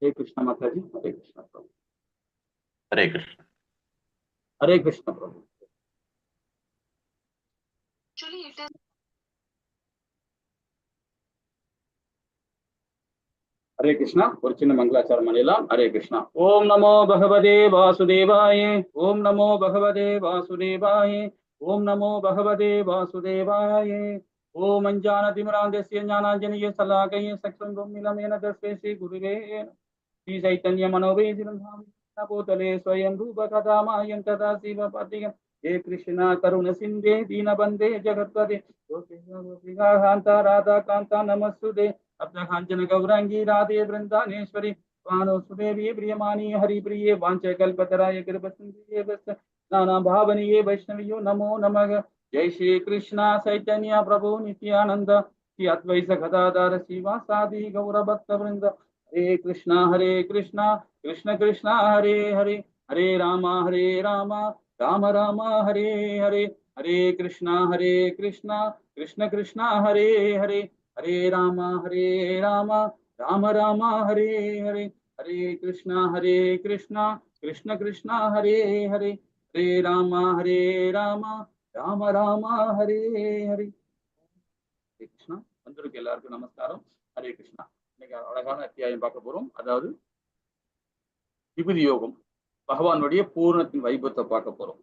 हरे कृष्णा माता जी, हरे कृष्णा प्रभु। हरे कृष्ण। हरे कृष्णा प्रभु। हरे कृष्णा और चिन्ह मंगलाचार मणिलाम। हरे कृष्णा। ओम नमो भगवते वासुदेवाय। ओम नमो भगवते वासुदेवाय। ओम नमो भगवते वासुदेवाय। ओम अञ्जानतिमिरान्धस्य ज्ञानाञ्जनस्य शलाकया चक्षुरुन्मिलितं येन तस्मै श्री गुरुवे श्री चैतन्य मनोवेदिनं भूतले स्वयं रूप तथा मायं तथा शिवपतिं हे कृष्ण करुण सिन्धे दीनबन्धे जगत्पते गोपिका राधा कान्ता नमस्तुते अब्धकाञ्चन गौरांगी राधे वृन्दानेश्वरी वाणोसुदेवी प्रियमाणी हरिप्रिये वाञ्छकल्पतराय कृपसिन्धुये नाना भावनीये वैष्णवियो नमो नमः। जय श्री कृष्ण चैतन्य प्रभु नित्यानंद श्री अद्वैत गदाधर श्रीवासादि गौरभक्तवृंद। हरे कृष्णा कृष्ण कृष्ण हरे हरे हरे राम राम राम हरे हरे हरे कृष्णा कृष्ण कृष्ण हरे हरे हरे राम राम राम हरे हरे हरे कृष्णा कृष्ण कृष्ण हरे हरे हरे राम राम राम हरे हरे। हरे कृष्णा வந்திருக்கு எல்லாருக்கும் நமஸ்காரம். ஹரே கிருஷ்ணா. இன்னைக்கு அழகான அத்தியாயம் பார்க்க போறோம். அதாவது விபூதி யோகம், பகவானுடைய பூர்ணத்தின் வைபவத்தை பார்க்க போறோம்.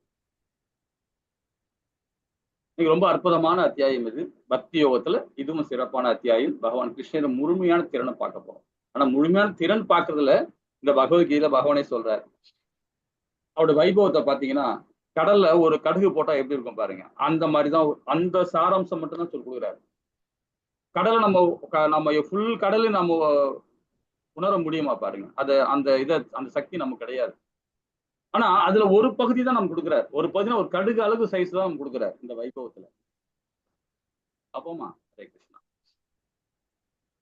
இன்னைக்கு ரொம்ப அற்புதமான அத்தியாயம் இது. பக்தி யோகத்துல இதுவும் சிறப்பான அத்தியாயம். பகவான் கிருஷ்ணன் முழுமையான திறனை பார்க்க போறோம். ஆனா முழுமையான திறன் பார்க்கறதுல இந்த பகவத்கீதையில பகவானே சொல்றாரு. அவருடைய வைபவத்தை பாத்தீங்கன்னா, கடல்ல ஒரு கடுகு போட்டா எப்படி இருக்கும் பாருங்க. அந்த மாதிரிதான் அந்த சாராம்சம் மட்டும் தான் சொல்லி கொடுக்குறாரு. கடலை நம்ம ஃபுல் கடலையும் நம்ம உணர முடியுமா பாருங்க. அந்த சக்தி நமக்கு கிடையாது. ஆனா அதுல ஒரு பகுதி தான் நம்ம கொடுக்குறாரு. ஒரு பகுதினா ஒரு கடுகு அளவு சைஸ் தான் நம்ம கொடுக்குறாரு இந்த வைபவத்துல. அப்போமா ஹரே கிருஷ்ணா.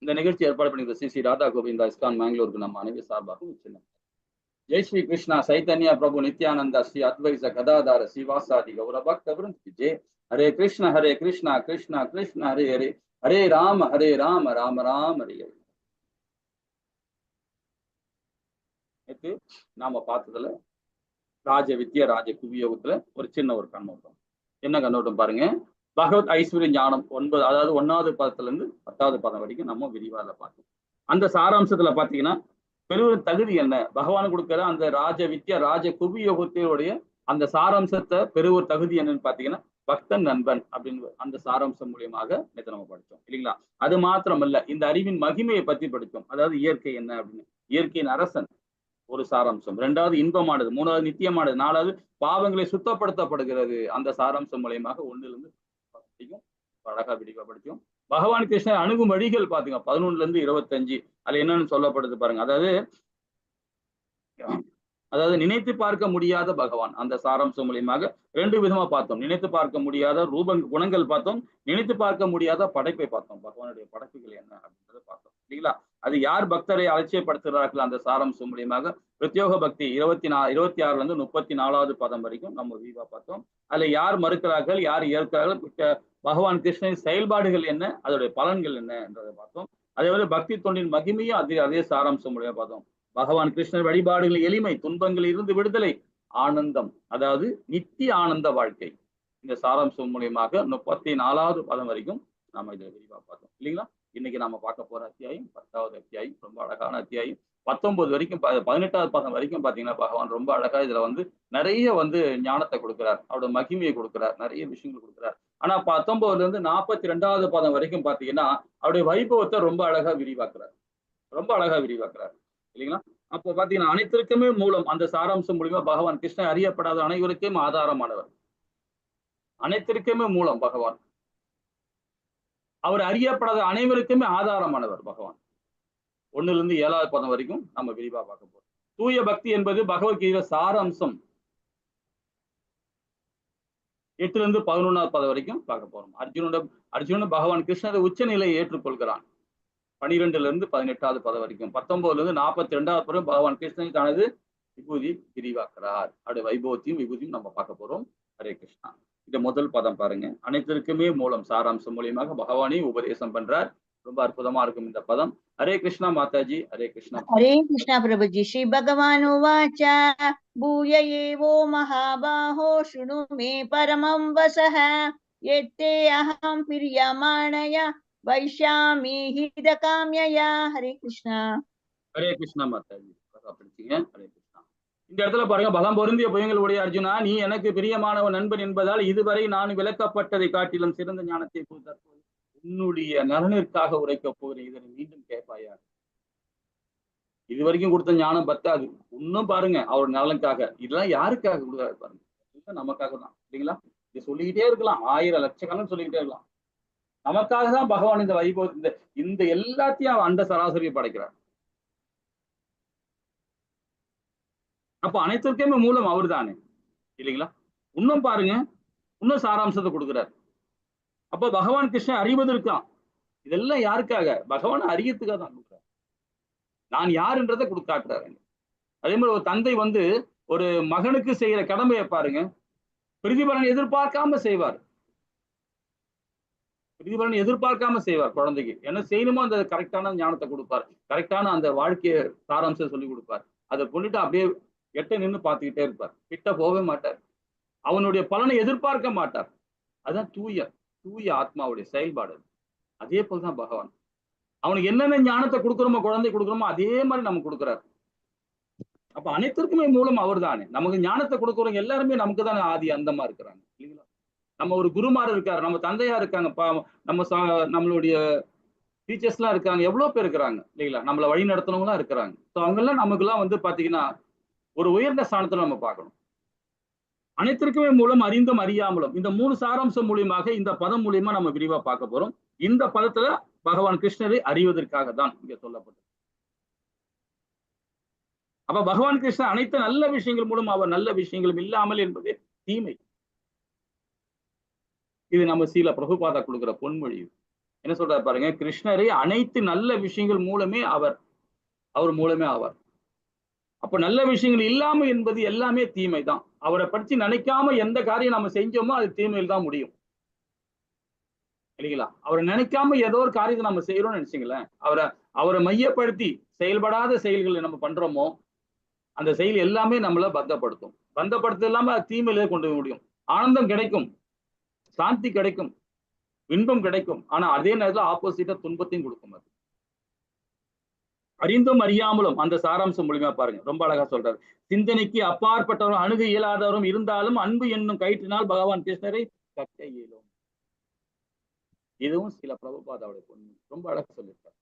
இந்த நிகழ்ச்சி ஏற்பாடு பண்ணி ஸ்ரீ ராதா கோவிந்தா இஸ்கான் மேங்களூருக்கு நம்ம அனைவரும் சார்பாக சின்ன ஜெய் ஸ்ரீ கிருஷ்ணா சைத்தன்யா பிரபு நித்யானந்தா ஸ்ரீ அத்வைத கதாதார சிவாசாதி கௌரபக்த ஜெய். ஹரே கிருஷ்ணா கிருஷ்ணா கிருஷ்ண ஹரே ஹரே ஹரே ராம ராம ராம ஹரே ஹரே. நேற்று நாம பார்த்ததுல ராஜ வித்யா ராஜ குவியோகத்துல ஒரு சின்ன ஒரு கண்ணோட்டம். என்ன கண்ணோட்டம் பாருங்க. பகவத் ஐஸ்வர்ய ஞானம் 9, அதாவது 1வது பதத்துல இருந்து 10வது பதம் வரைக்கும் நம்ம விரிவாக பார்த்தோம். அந்த சாராம்சத்துல பாத்தீங்கன்னா பெருவரின் தகுதி என்ன, பகவான் கொடுக்கிற அந்த ராஜ வித்யா ராஜ குவியோகத்தினுடைய அந்த சாராம்சத்தை பெருவர் தகுதி என்னன்னு பாத்தீங்கன்னா பக்தன் நண்பன் அப்படின்னு அந்த சாராம்சம் மூலியமாக நேற்று நம்ம படித்தோம் இல்லைங்களா. அது மாத்திரமல்ல, இந்த அறிவின் மகிமையை பத்தி படித்தோம். அதாவது இயற்கை என்ன அப்படின்னு, இயற்கையின் அரசன் ஒரு சாராம்சம், 2வது இன்பமானது, 3வது நித்தியமானது, 4வது பாவங்களை சுத்தப்படுத்தப்படுகிறது. அந்த சாராம்சம் மூலியமாக 1லிருந்து 10 அழகா விரிவாப்படுத்தியும் பகவான் கிருஷ்ணன் அணுகும் வழிகள் பாத்தீங்க 11ல இருந்து 25 அதுல என்னன்னு சொல்லப்படுது பாருங்க. அதாவது நினைத்து பார்க்க முடியாத பகவான், அந்த சாராம்சம் மூலியமாக 2 விதமா பார்த்தோம். நினைத்து பார்க்க முடியாத குணங்கள் பார்த்தோம், நினைத்து பார்க்க முடியாத படைப்பை பார்த்தோம். பகவானுடைய படைப்புகள் என்ன அப்படின்றத பார்த்தோம் இல்லைங்களா. அது யார் பக்தரை அலட்சியப்படுத்துகிறார்கள் அந்த சாராம்சம் மூலியமாக பிரத்யோக பக்தி 26ல இருந்து 34வது பதம் வரைக்கும் நம்ம விரிவா பார்த்தோம். அதுல யார் மறுக்கிறார்கள், யார் ஏற்கிறார்கள், பகவான் கிருஷ்ணனின் செயல்பாடுகள் என்ன, அதோடைய பலன்கள் என்ன என்றதை பார்த்தோம். அதே போல பக்தி தொண்டின் மகிமையும் அதே சாராம்சம் மூலியமா பார்த்தோம். பகவான் கிருஷ்ணர் வழிபாடுகள் எளிமை, துன்பங்களில் இருந்து விடுதலை, ஆனந்தம், அதாவது நித்திய ஆனந்த வாழ்க்கை. இந்த சாராம்சம் மூலியமாக 34வது பதம் வரைக்கும் நாம இதை விரிவா பார்த்தோம் இல்லைங்களா. இன்னைக்கு நாம பார்க்க போற அத்தியாயம் 10வது அத்தியாயம், ரொம்ப அழகான அத்தியாயம். 19 வரைக்கும் 18வது பதம் வரைக்கும் பாத்தீங்கன்னா பகவான் ரொம்ப அழகா இதுல நிறைய ஞானத்தை கொடுக்கிறார், அவரோட மகிமையை கொடுக்கிறார், நிறைய விஷயங்கள் கொடுக்கிறார். ஆனா 19ல இருந்து 42வது பதம் வரைக்கும் பாத்தீங்கன்னா அவருடைய வைபவத்தை ரொம்ப அழகா விரிவாக்குறார் இல்லைங்களா. அப்போ பாத்தீங்கன்னா அனைத்திற்குமே மூலம் அந்த சாராம்சம் மூலியமா பகவான் கிருஷ்ணன் அறியப்படாத அனைவருக்கும் ஆதாரமானவர், அனைத்திற்குமே மூலம் பகவான், அவர் அறியப்படாத அனைவருக்குமே ஆதாரமானவர் பகவான். 1ல இருந்து 7வது பதம் வரைக்கும் நம்ம விரிவா பார்க்க போறோம். தூய பக்தி என்பது பகவத்கீதை சாராம்சம். 8ல இருந்து 11வது பதம் வரைக்கும் பார்க்க போறோம். அர்ஜுனன் பகவான் கிருஷ்ணரை உச்ச நிலையை ஏற்றுக்கொள்கிறான். 12ல இருந்து 18வது பதம் வரைக்கும். 19ல இருந்து 42வது பதம் பகவான் கிருஷ்ணன் தனது விபூதி விரிவாக்குறார். அவருடைய வைபவத்தையும் விபூதியும் நம்ம பார்க்க போறோம். ஹரே கிருஷ்ணா. இந்த முதல் பதம் பாருங்க. அனைத்திற்குமே மூலம் சாராம்சம் மூலியமாக பகவானே உபதேசம் பண்றார். ரொம்ப அற்புதமா இருக்கும் இந்த பதம். ஹரே கிருஷ்ணா மாதாஜி, ஹரே கிருஷ்ணா. हरे कृष्णा प्रभुजी। श्री भगवान् उवाच भूय एवो महाबाहो शृणु मे परमं वचः यत्ते अहं प्रीयमाणया वैष्यामि हितकाम्यया। हरे कृष्णा। ஹரே கிருஷ்ணா மாதாஜி. படிச்சீங்க. ஹரே கிருஷ்ணா. இந்த இடத்துல பாருங்க, பலம் பொருந்திய புயங்களுடைய அர்ஜுனா, நீ எனக்கு பிரியமானவன் நண்பன் என்பதால் இதுவரை நான் விளக்கப்பட்டதை காட்டிலும் சிறந்த ஞானத்தை தற்போது உன்னுடைய நலனிற்காக உரைக்கப் போகிறேன். இதனை மீண்டும் கேட்பாயா? இது வரைக்கும் கொடுத்த ஞானம் பத்தாது. இன்னும் பாருங்க, அவர் நலனுக்காக. இதெல்லாம் யாருக்காக கொடுக்குறாரு பாருங்க, நமக்காக தான். இல்லைங்களா? இது சொல்லிக்கிட்டே இருக்கலாம், 1000 லட்சக்கணக்கில் சொல்லிக்கிட்டே இருக்கலாம். நமக்காக தான் பகவான் இந்த வைபவம், இந்த எல்லாத்தையும் அந்த சராசரியை படைக்கிறார். அப்ப அனைத்திற்குமே மூலம் அவர் தானே, இல்லைங்களா? இன்னும் பாருங்க, இன்னும் சாராம்சத்தை கொடுக்கிறார். அப்ப பகவான் கிருஷ்ணன் அறிவதற்கான். இதெல்லாம் யாருக்காக? பகவான் அறியத்துக்காக தான் கொடுக்குறார். நான் யாருன்றதை காட்டுறாரு. அதே மாதிரி ஒரு தந்தை ஒரு மகனுக்கு செய்யற கடமையை பாருங்க, பிரதிபலன் எதிர்பார்க்காம செய்வார். பிரதிபலன் எதிர்பார்க்காம செய்வார் குழந்தைக்கு. என்ன செய்யணுமோ அந்த கரெக்டான ஞானத்தை கொடுப்பார், கரெக்டான அந்த வாழ்க்கைய சாராம்சம் சொல்லி கொடுப்பார். அதை கொண்டுட்டு அப்படியே எட்ட நின்று பார்த்துக்கிட்டே இருப்பார், கிட்ட போகவே மாட்டார். அவனுடைய பலனை எதிர்பார்க்க மாட்டார். அதுதான் தூய ஆத்மாவுடைய செயல்பாடு. அதே போலதான் பகவான். அவனுக்கு என்னென்ன ஞானத்தை கொடுக்குறோமோ, குழந்தை கொடுக்குறோமோ, அதே மாதிரி நமக்கு கொடுக்குறாரு. அப்ப அனைத்திற்குமே மூலம் அவர் தானே. நமக்கு ஞானத்தை கொடுக்குறவங்க எல்லாருமே நமக்கு தானே ஆதி அந்தமா இருக்கிறாங்க, இல்லைங்களா? நம்ம ஒரு குருமார் இருக்காரு, நம்ம தந்தையா இருக்காங்க, நம்மளுடைய டீச்சர்ஸ் எல்லாம் இருக்காங்க, எவ்வளவு பேர் இருக்கிறாங்க, இல்லைங்களா? நம்மளை வழி நடத்துனவங்களாம் இருக்கிறாங்க. ஸோ அவங்க எல்லாம் நமக்கு எல்லாம் பாத்தீங்கன்னா ஒரு உயர்ந்த ஸ்தானத்துல நம்ம பார்க்கணும். அனைத்திற்குமே மூலம் அறிந்தும் அறியாமலும், இந்த 3 சாராம்சம் மூலியமாக இந்த பதம் மூலியமா நம்ம விரிவா பார்க்க போறோம். இந்த பதத்துல பகவான் கிருஷ்ணரை அறிவதற்காக தான் இங்க சொல்லப்பட்டது. அப்ப பகவான் கிருஷ்ணர் அனைத்து நல்ல விஷயங்கள் மூலம் அவர் நல்ல விஷயங்களும் இல்லாமல் என்பது தீமை. இது நம்ம சீல பிரபுபாதா கொடுக்கிற பொன்மொழி. என்ன சொல்றாரு பாருங்க, கிருஷ்ணரை அனைத்து நல்ல விஷயங்கள் மூலமே அவர் மூலமே ஆவார். அப்ப நல்ல விஷயங்கள் இல்லாம என்பது எல்லாமே தீமை தான். அவரை பற்றி நினைக்காம எந்த காரியம் நம்ம செஞ்சோமோ அது தீமையில் தான் முடியும், இல்லைங்களா? அவரை நினைக்காம ஏதோ ஒரு காரியத்தை நம்ம செய்யறோம்னு நினைச்சீங்களேன், அவரை மையப்படுத்தி செயல்படாத செயல்களை நம்ம பண்றோமோ அந்த செயல் எல்லாமே நம்மள பந்தப்படுத்த இல்லாம தீமையிலே கொண்டு போய் முடியும். ஆனந்தம் கிடைக்கும், சாந்தி கிடைக்கும், இன்பம் கிடைக்கும். ஆனா அதே நேரத்தில் ஆப்போசிட்டா துன்பத்தையும் கொடுக்கும். அது அறிந்தும் அறியாமலும் அந்த சாராம்சம் மூலியமா பாருங்க, ரொம்ப அழகா சொல்றாரு. சிந்தனைக்கு அப்பாற்பட்டவரும் அணுக இயலாதவரும் இருந்தாலும் அன்பு என்னும் கயிற்றினால் பகவான் கிருஷ்ணரை கட்ட இயலும். இதுவும் சில பிரபுபாதாவுடைய பொண்ணு ரொம்ப அழகா சொல்லியிருக்காரு.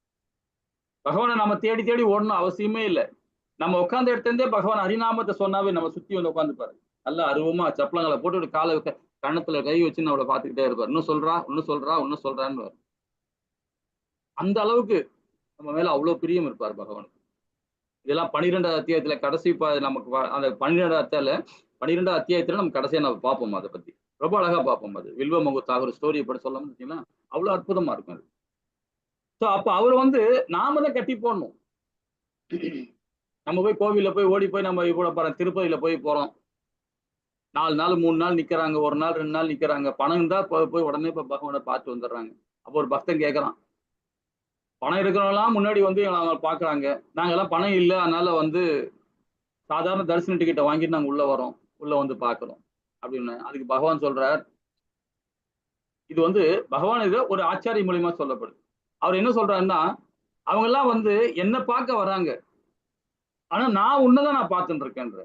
பகவானை நம்ம தேடி தேடி ஓடணும் அவசியமே இல்லை. நம்ம உட்கார்ந்த இடத்துல பகவான் ஹரிநாமத்தை சொன்னாவே நம்ம சுத்தி உட்காந்துப்பாரு. நல்லா அருவமா சப்பளங்களை போட்டு காலை கண்ணத்துல கை வச்சு நம்மளை பார்த்துக்கிட்டே இருப்பார். இன்னும் சொல்றான்னு. அந்த அளவுக்கு நம்ம மேல அவ்வளவு பிரியம் இருப்பார் பகவானுக்கு. இதெல்லாம் 12வது அத்தியாயத்துல கடைசி நமக்கு அந்த 12வது அத்தியாயத்துல நம்ம கடைசியா நம்ம பார்ப்போம். அதை பத்தி ரொம்ப அழகா பார்ப்போம். அது வில்வ முகத்தாக ஒரு ஸ்டோரியை படி சொல்லணும்னு பார்த்தீங்கன்னா அவ்வளவு அற்புதமா இருக்கும் அது. ஸோ அப்ப அவர் நாம தான் கட்டி போடணும். நம்ம போய் கோவில்ல போய் ஓடி போய் நம்ம இப்போ திருப்பதியில போறோம், 4 நாள் 3 நாள் நிக்கிறாங்க, 1 நாள் 2 நாள் நிக்கிறாங்க. பணம் இருந்தா போய் உடனே இப்ப பகவானை பார்த்து வந்துடுறாங்க. அப்போ ஒரு பக்தன் கேட்கறான், பணம் இருக்கிறவங்களாம் முன்னாடி அவங்க பாக்குறாங்க, நாங்கெல்லாம் பணம் இல்லை, அதனால சாதாரண தரிசன டிக்கெட்டை வாங்கிட்டு நாங்க உள்ள வந்து பாக்குறோம் அப்படின்னு. அதுக்கு பகவான் சொல்றார், இது பகவான் இது ஒரு ஆச்சாரிய மூலியமா சொல்லப்படுது. அவர் என்ன சொல்றாருன்னா, அவங்க எல்லாம் என்ன பார்க்க வர்றாங்க, ஆனா நான் உன்னதான் நான் பார்த்துட்டு இருக்கேன்ற.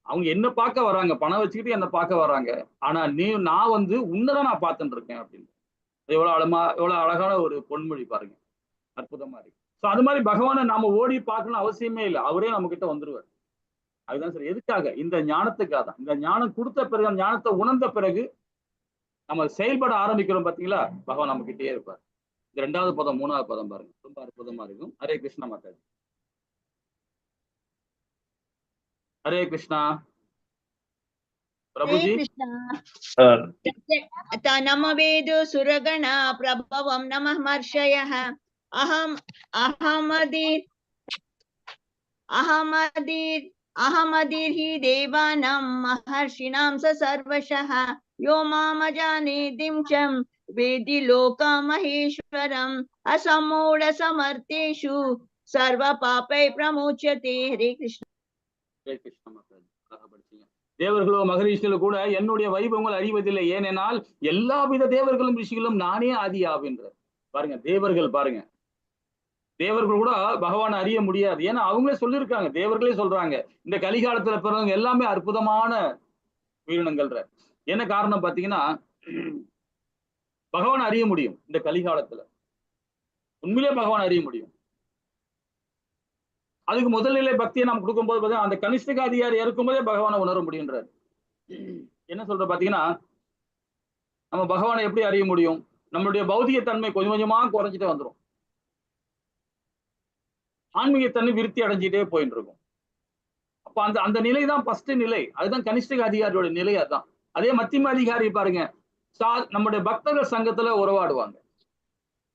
அவங்க என்ன பார்க்க வர்றாங்க, பணம் வச்சுக்கிட்டு என்ன பார்க்க வர்றாங்க, ஆனா நான் உன்னதான் நான் பார்த்துட்டு இருக்கேன் அப்படின்னு. எவ்வளவு அழகான ஒரு பொன்மொழி பாருங்க, அற்புதமா இருக்கு. ஸோ அது மாதிரி பகவானை நாம ஓடி பார்க்கணும் அவசியமே இல்லை, அவரே நம்ம கிட்ட வந்துருவார். அதுதான் சரி. எதுக்காக? இந்த ஞானத்துக்காக தான். இந்த ஞானம் கொடுத்த பிறகு, ஞானத்தை உணர்ந்த பிறகு நம்ம செயல்பட ஆரம்பிக்கிறோம் பார்த்தீங்களா, பகவான் நம்ம கிட்டே இருப்பார். இந்த 2வது பதம் 3வது பதம் பாருங்க, ரொம்ப அற்புதமா இருக்கும். ஹரே கிருஷ்ணா மாதாஜி. ஹரே கிருஷ்ணா பிரபுஜி. नम वेदो सुरगणा प्रभवं नमः मर्षयः अहमदिर्हि देवानां महर्षिणां स सर्वशः यो मामजानेदिं च वेदि लोकमहेश्वरम् असम्मूढ समर्थेषु सर्व पापै प्रमुच्यते. हरे कृष्ण. ஹரே கிருஷ்ண மாதாஜி. அழகா படிச்சீங்க. தேவர்களோ மகரிஷிகளோ கூட என்னுடைய வைபவங்கள் அறிவதில்லை, ஏனென்றால் எல்லாவித தேவர்களும் ரிஷிகளும் நானே ஆதி ஆகின்றார். பாருங்க, தேவர்கள் பாருங்க, தேவர்கள் கூட பகவான் அறிய முடியாது. ஏன்னா அவங்களே சொல்லியிருக்காங்க, தேவர்களே சொல்றாங்க இந்த கலிகாலத்துல பிறந்தவங்க எல்லாமே அற்புதமான உயிரினங்கள். என்ன காரணம் பாத்தீங்கன்னா, பகவான் அறிய முடியும் இந்த கலிகாலத்துல, உண்மையிலே பகவான் அறிய முடியும். அதுக்கு முதல்நிலை பக்தியை நாம் கொடுக்கும்போது பார்த்தீங்கன்னா அந்த கனிஷ்டக அதிகாரி இருக்கும்போதே பகவானை உணர முடியுன்றார். என்ன சொல்ற பாத்தீங்கன்னா, நம்ம பகவானை எப்படி அறிய முடியும்? நம்மளுடைய பௌதிக தன்மை கொஞ்சம் கொஞ்சமா குறைஞ்சிட்டே வந்துடும், ஆன்மீகத்தன்மை விருத்தி அடைஞ்சிட்டே போயிட்டு இருக்கும். அப்ப அந்த அந்த நிலை தான் ஃபர்ஸ்ட் நிலை, அதுதான் கனிஷ்டக அதிகாரியோட நிலை. அதுதான். அதே மத்தியம அதிகாரி பாருங்க, நம்முடைய பக்தர்கள் சங்கத்துல உறவாடுவாங்க,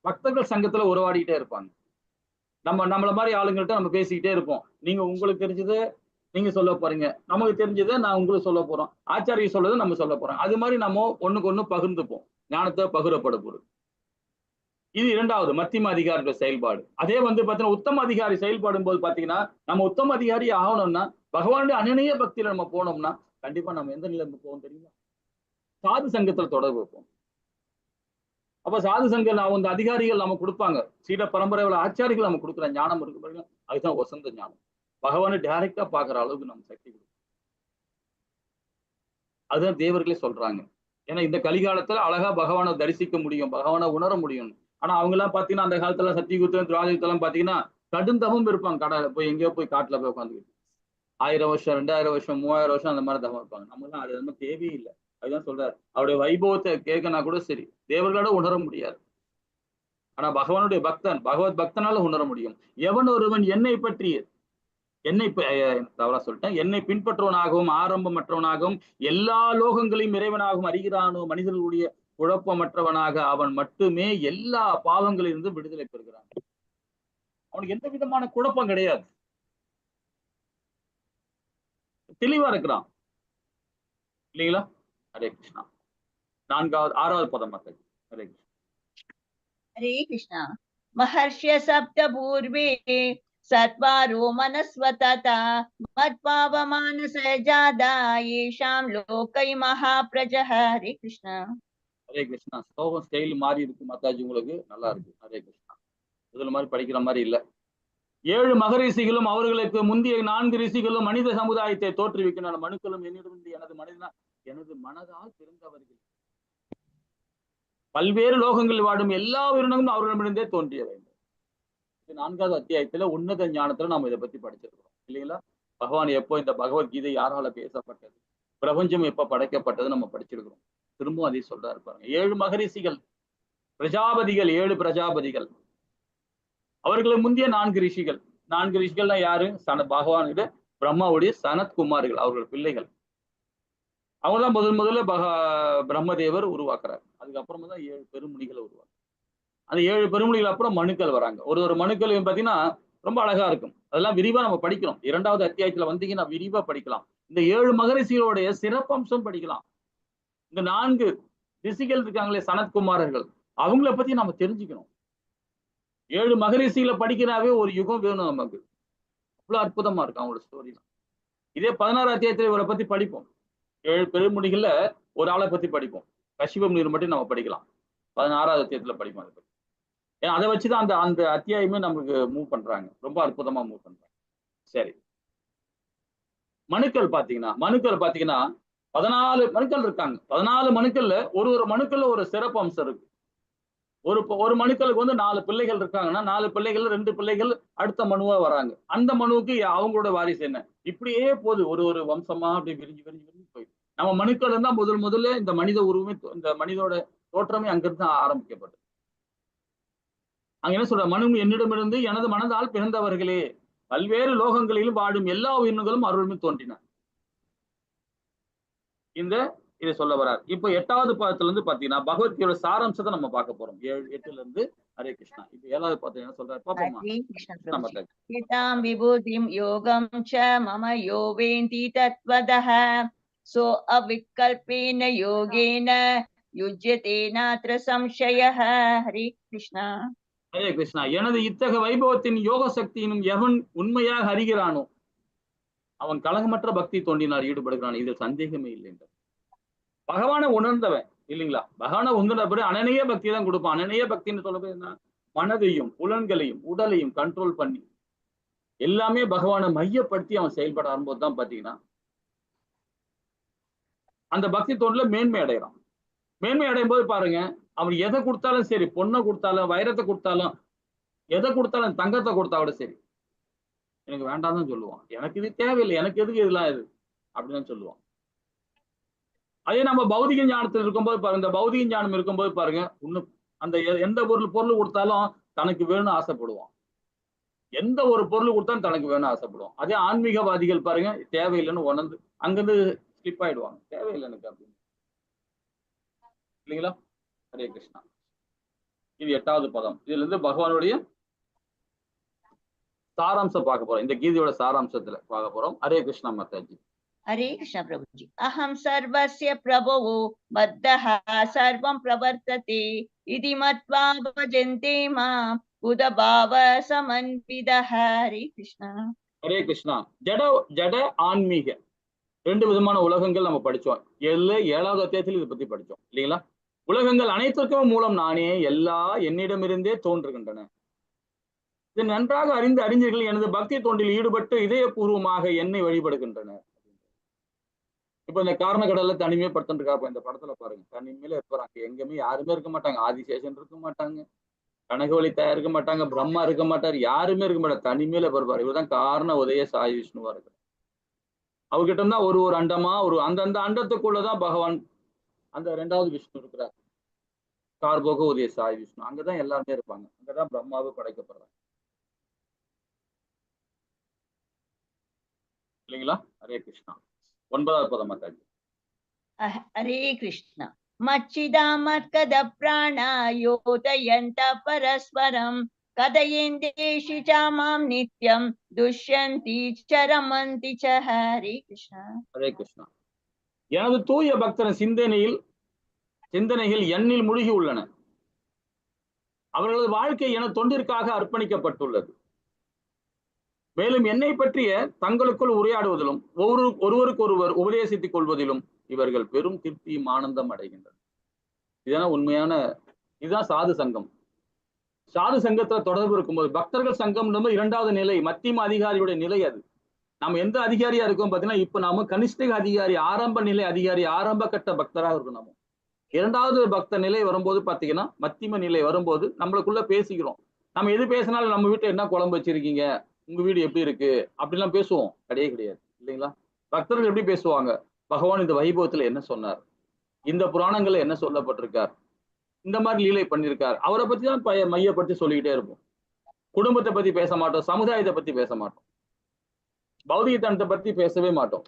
பக்தர்கள் சங்கத்துல உறவாடிக்கிட்டே இருப்பாங்க. நம்மள மாதிரி ஆளுங்கள்ட்ட நம்ம பேசிக்கிட்டே இருப்போம். நீங்க உங்களுக்கு தெரிஞ்சது நீங்க சொல்ல போறீங்க, நமக்கு தெரிஞ்சதை நான் உங்களுக்கு சொல்ல போறோம், ஆச்சாரிய சொல்றதை நம்ம சொல்ல போறோம். அது மாதிரி நம்ம ஒண்ணுக்கு ஒண்ணு பகிர்ந்துப்போம், ஞானத்தை பகிரப்பட போறது. இது இரண்டாவது மத்தியம அதிகாரியோட செயல்பாடு. அதே பாத்தீங்கன்னா உத்தம அதிகாரி செயல்பாடும் போது பாத்தீங்கன்னா, நம்ம உத்தம அதிகாரி ஆகணும்னா பகவானுடைய அனநிய பக்தியில நம்ம போனோம்னா கண்டிப்பா நம்ம எந்த நிலைமை போவோம் தெரியுமா? சாது சங்கத்துல தொடர்பு வைப்போம். அப்ப சாது சங்கம் அந்த அதிகாரிகள் நம்ம கொடுப்பாங்க, சீட பரம்பரையோட ஆச்சாரிகள் நம்ம கொடுக்குற ஞானம் இருக்கு பாருங்க, அதுதான் வசந்த ஞானம். பகவானை டைரக்டா பாக்குற அளவுக்கு நம்ம சக்தி கொடுக்கும். அதுதான் தேவர்களே சொல்றாங்க. ஏன்னா இந்த கலிகாலத்துல அழகா பகவானை தரிசிக்க முடியும், பகவானை உணர முடியும். ஆனா அவங்க எல்லாம் பாத்தீங்கன்னா அந்த காலத்துல சத்தியுகத்துல திராவிடத்தெல்லாம் பாத்தீங்கன்னா கடுந்தவம் இருப்பாங்க, கடலை போய் எங்கேயோ போய் காட்டுல போய் உட்காந்துக்கிட்டு 1000 வருஷம் 2000 வருஷம் 3000 வருஷம் அந்த மாதிரி தவம் இருப்பாங்க. நம்ம எல்லாம் அது ரொம்ப தேவையே இல்லை. அதுதான் சொல்றாரு, அவருடைய வைபவத்தை கேட்கனா கூட சரி தேவர்களோட உணர முடியாது, ஆனா பகவானுடைய பக்தன் பகவத் பக்தனால உணர முடியும். எவன் ஒருவன் என்னை பற்றி தவறா சொல்லிட்டேன், என்னை பின்பற்றுவனாகவும் ஆரம்பமற்றவனாகவும் எல்லா லோகங்களையும் இறைவனாகவும் அறிகிறானோ மனிதர்களுடைய குழப்பமற்றவனாக அவன் மட்டுமே எல்லா பாவங்களிலிருந்து விடுதலை பெறுகிறான். அவனுக்கு எந்த விதமான குழப்பம் கிடையாது, தெளிவா இருக்கிறான் இல்லைங்களா? ஹரே கிருஷ்ணா. ஆறாவது பதம் மக்கள். ஹரே கிருஷ்ணா. हरे कृष्ण. महर्ष्य सप्त पूर्वे सत्वारो मनस्वतता मत्पावमानस जादा येषां लोकै महाप्रजः. हरे कृष्ण. ஹரே கிருஷ்ணா. ஸ்லோகம் ஸ்டைல் மாறி இருக்கு மாதாஜி, உங்களுக்கு நல்லா இருக்கு. ஹரே கிருஷ்ணா. இதுல மாதிரி படிக்கிற மாதிரி இல்ல. 7 மகரிஷிகளும் அவர்களுக்கு முந்தைய 4 ரிஷிகளும் மனித சமுதாயத்தை தோற்றுவிக்கின்றன. மனுக்களும் என்னிடமிருந்து எனது மனதால் பிறந்தவர்கள், பல்வேறு லோகங்களில் வாடும் எல்லா உயிரினங்களும் அவர்களிடமிருந்தே தோன்றியவை. 4வது அத்தியாயத்துல உன்னத ஞானத்துல நாம இதை பத்தி படிச்சிருக்கிறோம் இல்லைங்களா? பகவான் எப்போ இந்த பகவத்கீதை யாரால பேசப்பட்டது, பிரபஞ்சம் எப்ப படைக்கப்பட்டது நம்ம படிச்சிருக்கிறோம். திரும்பவும் அதை சொல்றாரு பாருங்க. 7 மகரிஷிகள், பிரஜாபதிகள், 7 பிரஜாபதிகள், அவர்களுக்கு முந்தைய 4 ரிஷிகள். 4 ரிஷிகள்னா யாரு? பகவானுடைய பிரம்மாவுடைய சனத்குமார்கள், அவர்கள் பிள்ளைகள். அவங்கதான் முதல்ல பிரம்மதேவர் உருவாக்குறாரு. அதுக்கப்புறமா தான் 7 பெருமுனிகளை உருவாக்குறாரு. அந்த 7 பெருமுனிகள் அப்புறம் மனுக்கள் வராங்க. ஒரு மனுக்கள் பாத்தீங்கன்னா ரொம்ப அழகா இருக்கும், அதெல்லாம் விரிவா நம்ம படிக்கிறோம். 2வது அத்தியாயத்துல வந்தீங்கன்னா விரிவா படிக்கலாம். இந்த 7 மகரிஷிகளுடைய சிறப்பம்சம் படிக்கலாம். இந்த 4 ரிஷிகள் இருக்காங்களே சனத்குமாரர்கள், அவங்கள பத்தி நம்ம தெரிஞ்சுக்கணும். 7 மகரிஷிகளை படிக்கிறாவே ஒரு யுகம் வேணும் நமக்கு. அவ்வளவு அற்புதமா இருக்கும் அவங்களோட ஸ்டோரி. இதே 16 அத்தியாயத்துல இவரை பத்தி படிப்போம். 7 பெருமுனிகள்ல ஒரு ஆளை பத்தி படிப்போம். கஷ்யப முனிவர் மட்டும் நம்ம படிக்கலாம். 16வது அத்தியாயத்துல படிப்போம். அதை பத்தி, ஏன்னா அதை வச்சுதான் அந்த அத்தியாயமே நமக்கு மூவ் பண்றாங்க, ரொம்ப அற்புதமா மூவ் பண்றாங்க. சரி, மனுக்கள் பாத்தீங்கன்னா 14 மனுக்கள் இருக்காங்க. 14 மனுக்கள்ல ஒரு மனுக்கள்ல ஒரு சிறப்பு அம்சம் இருக்கு. ஒரு மனுக்களுக்கு 4 பிள்ளைகள் இருக்காங்கன்னா 4 பிள்ளைகள் 2 பிள்ளைகள் அடுத்த மனுவா வராங்க. அந்த மனுவுக்கு அவங்களோட வாரிசு என்ன, இப்படியே போது ஒரு வம்சமா அப்படி விரிஞ்சு போயிடும். நம்ம மனுக்கள் இருந்தா முதல்ல இந்த மனித உருவமே, இந்த மனிதோட தோற்றமே அங்கிருந்து ஆரம்பிக்கப்பட்டது. அங்க என்ன சொல்ற, மனு என்னிடமிருந்து எனது மனதால் பிறந்தவர்களே, பல்வேறு லோகங்களிலும் வாடும் எல்லா உயிரினங்களும் அருள்மை தோன்றின. இதை சொல்ல வர்றார். இப்போ 8வது பாதத்துல இருந்து பாத்தீங்கன்னா பகவத்கீதையோட சாராம்சத்தை நம்ம பார்க்க போறோம். 8ல இருந்து. ஹரே கிருஷ்ணா. இப்போ 7வது பாதத்துல என்ன சொல்றாரு பாப்போமா? கிருஷ்ணம் விபூதிம் யோகம் ச மம யோவேந்தி தத்வதஹ சோ அவிக்கல்பேன யோகேன युज्यते नात्र संशयः। हरे कृष्णा। ஹரே கிருஷ்ணா. எனது இத்தகைய வைபவத்தின் யோக சக்தியினும் எவன் உண்மையாக அறிகிறானோ அவன் கலங்கமற்ற பக்தி தோண்டினால் ஈடுபடுகிறான், இதில் சந்தேகமே இல்லை என்றார். பகவானை உணர்ந்தவன் இல்லைங்களா, பகவானை உணர்ந்த பிறகு அனநேய பக்தி தான் கொடுப்பான். அனநேய பக்தின்னு சொல்ல போய் என்ன, மனதையும் புலன்களையும் உடலையும் கண்ட்ரோல் பண்ணி எல்லாமே பகவானை மையப்படுத்தி அவன் செயல்பட ஆரம்பிச்சு தான் பாத்தீங்கன்னா அந்த பக்தி தோண்டல மேன்மை அடைகிறான். மேன்மை அடையும் போது பாருங்க, அவன் எதை கொடுத்தாலும் சரி, பொண்ணை கொடுத்தாலும் வைரத்தை கொடுத்தாலும் எதை கொடுத்தாலும் தங்கத்தை கொடுத்தா கூட சரி, எனக்கு வேண்டாம் தான் சொல்லுவான். எனக்கு இது தேவையில்லை, எனக்கு எதுக்கு இதெல்லாம் இது அப்படின்னு சொல்லுவான். அதே நம்ம பௌதிக ஞானத்தில் இருக்கும்போது பாருங்க, இந்த பௌதிக ஞானம் இருக்கும்போது பாருங்க, இன்னும் அந்த எந்த பொருள் கொடுத்தாலும் தனக்கு வேணும்னு ஆசைப்படுவான். எந்த ஒரு பொருள் கொடுத்தாலும் தனக்கு வேணும் ஆசைப்படுவான். அதே ஆன்மீகவாதிகள் பாருங்க, தேவையில்லைன்னு உணர்ந்து அங்கிருந்து ஸ்லிப் ஆயிடுவாங்க, தேவையில்லை எனக்கு அப்படின்னு, இல்லைங்களா. ஹரே கிருஷ்ணா. இது 8வது பதம். இதுல இருந்து பகவானுடைய சாராம்சம் பார்க்க போறோம். இந்த கீதையோட சாராம்சத்துல பார்க்க போறோம். ஹரே கிருஷ்ணா மாதாஜி. हरे कृष्ण प्रभुजी। अहम सर्वस्य प्रभवो बद्धः सर्वं प्रवर्तते इति मत्वा भजन्ते मां बुधभाव समन्वितः। हरे कृष्णा। ஹரே கிருஷ்ணா. ஜட ஆன்மீக 2 விதமான உலகங்கள் நம்ம படிச்சோம். 7வது அத்தியாயத்தில் இதை பத்தி படிச்சோம் இல்லைங்களா. உலகங்கள் அனைத்திற்கும் மூலம் நானே, எல்லா என்னிடமிருந்தே தோன்றுகின்றன. இது நன்றாக அறிந்த அறிஞர்கள் எனது பக்தி தோண்டில் ஈடுபட்டு இதயபூர்வமாக என்னை வழிபடுகின்றனர். இப்ப இந்த காரண கடல்ல தனிமைப்படுத்திட்டு இருக்காப்ப இந்த படத்துல பாருங்க, தனிமையில இருப்பாங்க, எங்கேயுமே யாருமே இருக்க மாட்டாங்க. ஆதிசேஷன் இருக்க மாட்டாங்க, கனகவழி தாயா இருக்க மாட்டாங்க, பிரம்மா இருக்க மாட்டார், யாருமே இருக்க மாட்டாங்க, தனிமையில இருப்பாரு. இவர்தான் காரண உதய சாய் விஷ்ணுவா இருக்கு. அவர்கிட்ட இருந்தா ஒரு அண்டமா அந்த அண்டத்துக்குள்ளதான் பகவான் அந்த 2வது விஷ்ணு இருக்கிறார், கார்போக உதய சாய் விஷ்ணு. அங்கதான் எல்லாருமே இருப்பாங்க, அங்கதான் பிரம்மாவை படைக்கப்படுறாங்க இல்லைங்களா. ஹரே கிருஷ்ணா. 9வது பதம் மாதாஜி. हरे कृष्ण। मच्चिदामत्कद प्राणा योतयन्त परस्परं कथयन्तेषु च मां नित्यं दुष्यन्ति च रमन्ति च। हरे कृष्ण। ஹரே கிருஷ்ணா. எனது தூய பக்தரின் சிந்தனைகள் எண்ணில் மூழ்கி உள்ளன. அவர்களது வாழ்க்கை என தொண்டிற்காக அர்ப்பணிக்கப்பட்டுள்ளது. மேலும் என்னை பற்றிய தங்களுக்குள் உரையாடுவதிலும் ஒருவருக்கொருவர் உபதேசித்துக் கொள்வதிலும் இவர்கள் பெரும் திருப்தியும் ஆனந்தம் அடைகின்றனர். இதுதான் சாது சங்கம். சாது சங்கத்துல தொடர்பு இருக்கும்போது பக்தர்கள் சங்கம் 2வது நிலை, மத்தியம அதிகாரியுடைய நிலை. அது நம்ம எந்த அதிகாரியா இருக்கோம் பாத்தீங்கன்னா, இப்ப நாம கனிஷ்ட அதிகாரி, ஆரம்ப நிலை அதிகாரி, ஆரம்ப கட்ட பக்தராக இருக்கும். நம்ம 2வது பக்த நிலை வரும்போது பாத்தீங்கன்னா, மத்தியம நிலை வரும்போது நம்மளுக்குள்ள பேசிக்கிறோம். நம்ம எது பேசினாலும் நம்ம வீட்டுல என்ன குழம்பு வச்சிருக்கீங்க, உங்க வீடு எப்படி இருக்கு அப்படிலாம் பேசுவோம், கிடையாது இல்லைங்களா. பக்தர்கள் எப்படி பேசுவாங்க, பகவான் இந்த வைபவத்துல என்ன சொன்னார், இந்த புராணங்கள்ல என்ன சொல்லப்பட்டிருக்கார், இந்த மாதிரி லீலை பண்ணியிருக்கார், அவரை பத்தி தான் மையப்படுத்தி சொல்லிக்கிட்டே இருப்போம். குடும்பத்தை பத்தி பேச மாட்டோம், சமுதாயத்தை பத்தி பேச மாட்டோம், பௌதிகத்தனத்தை பத்தி பேசவே மாட்டோம்.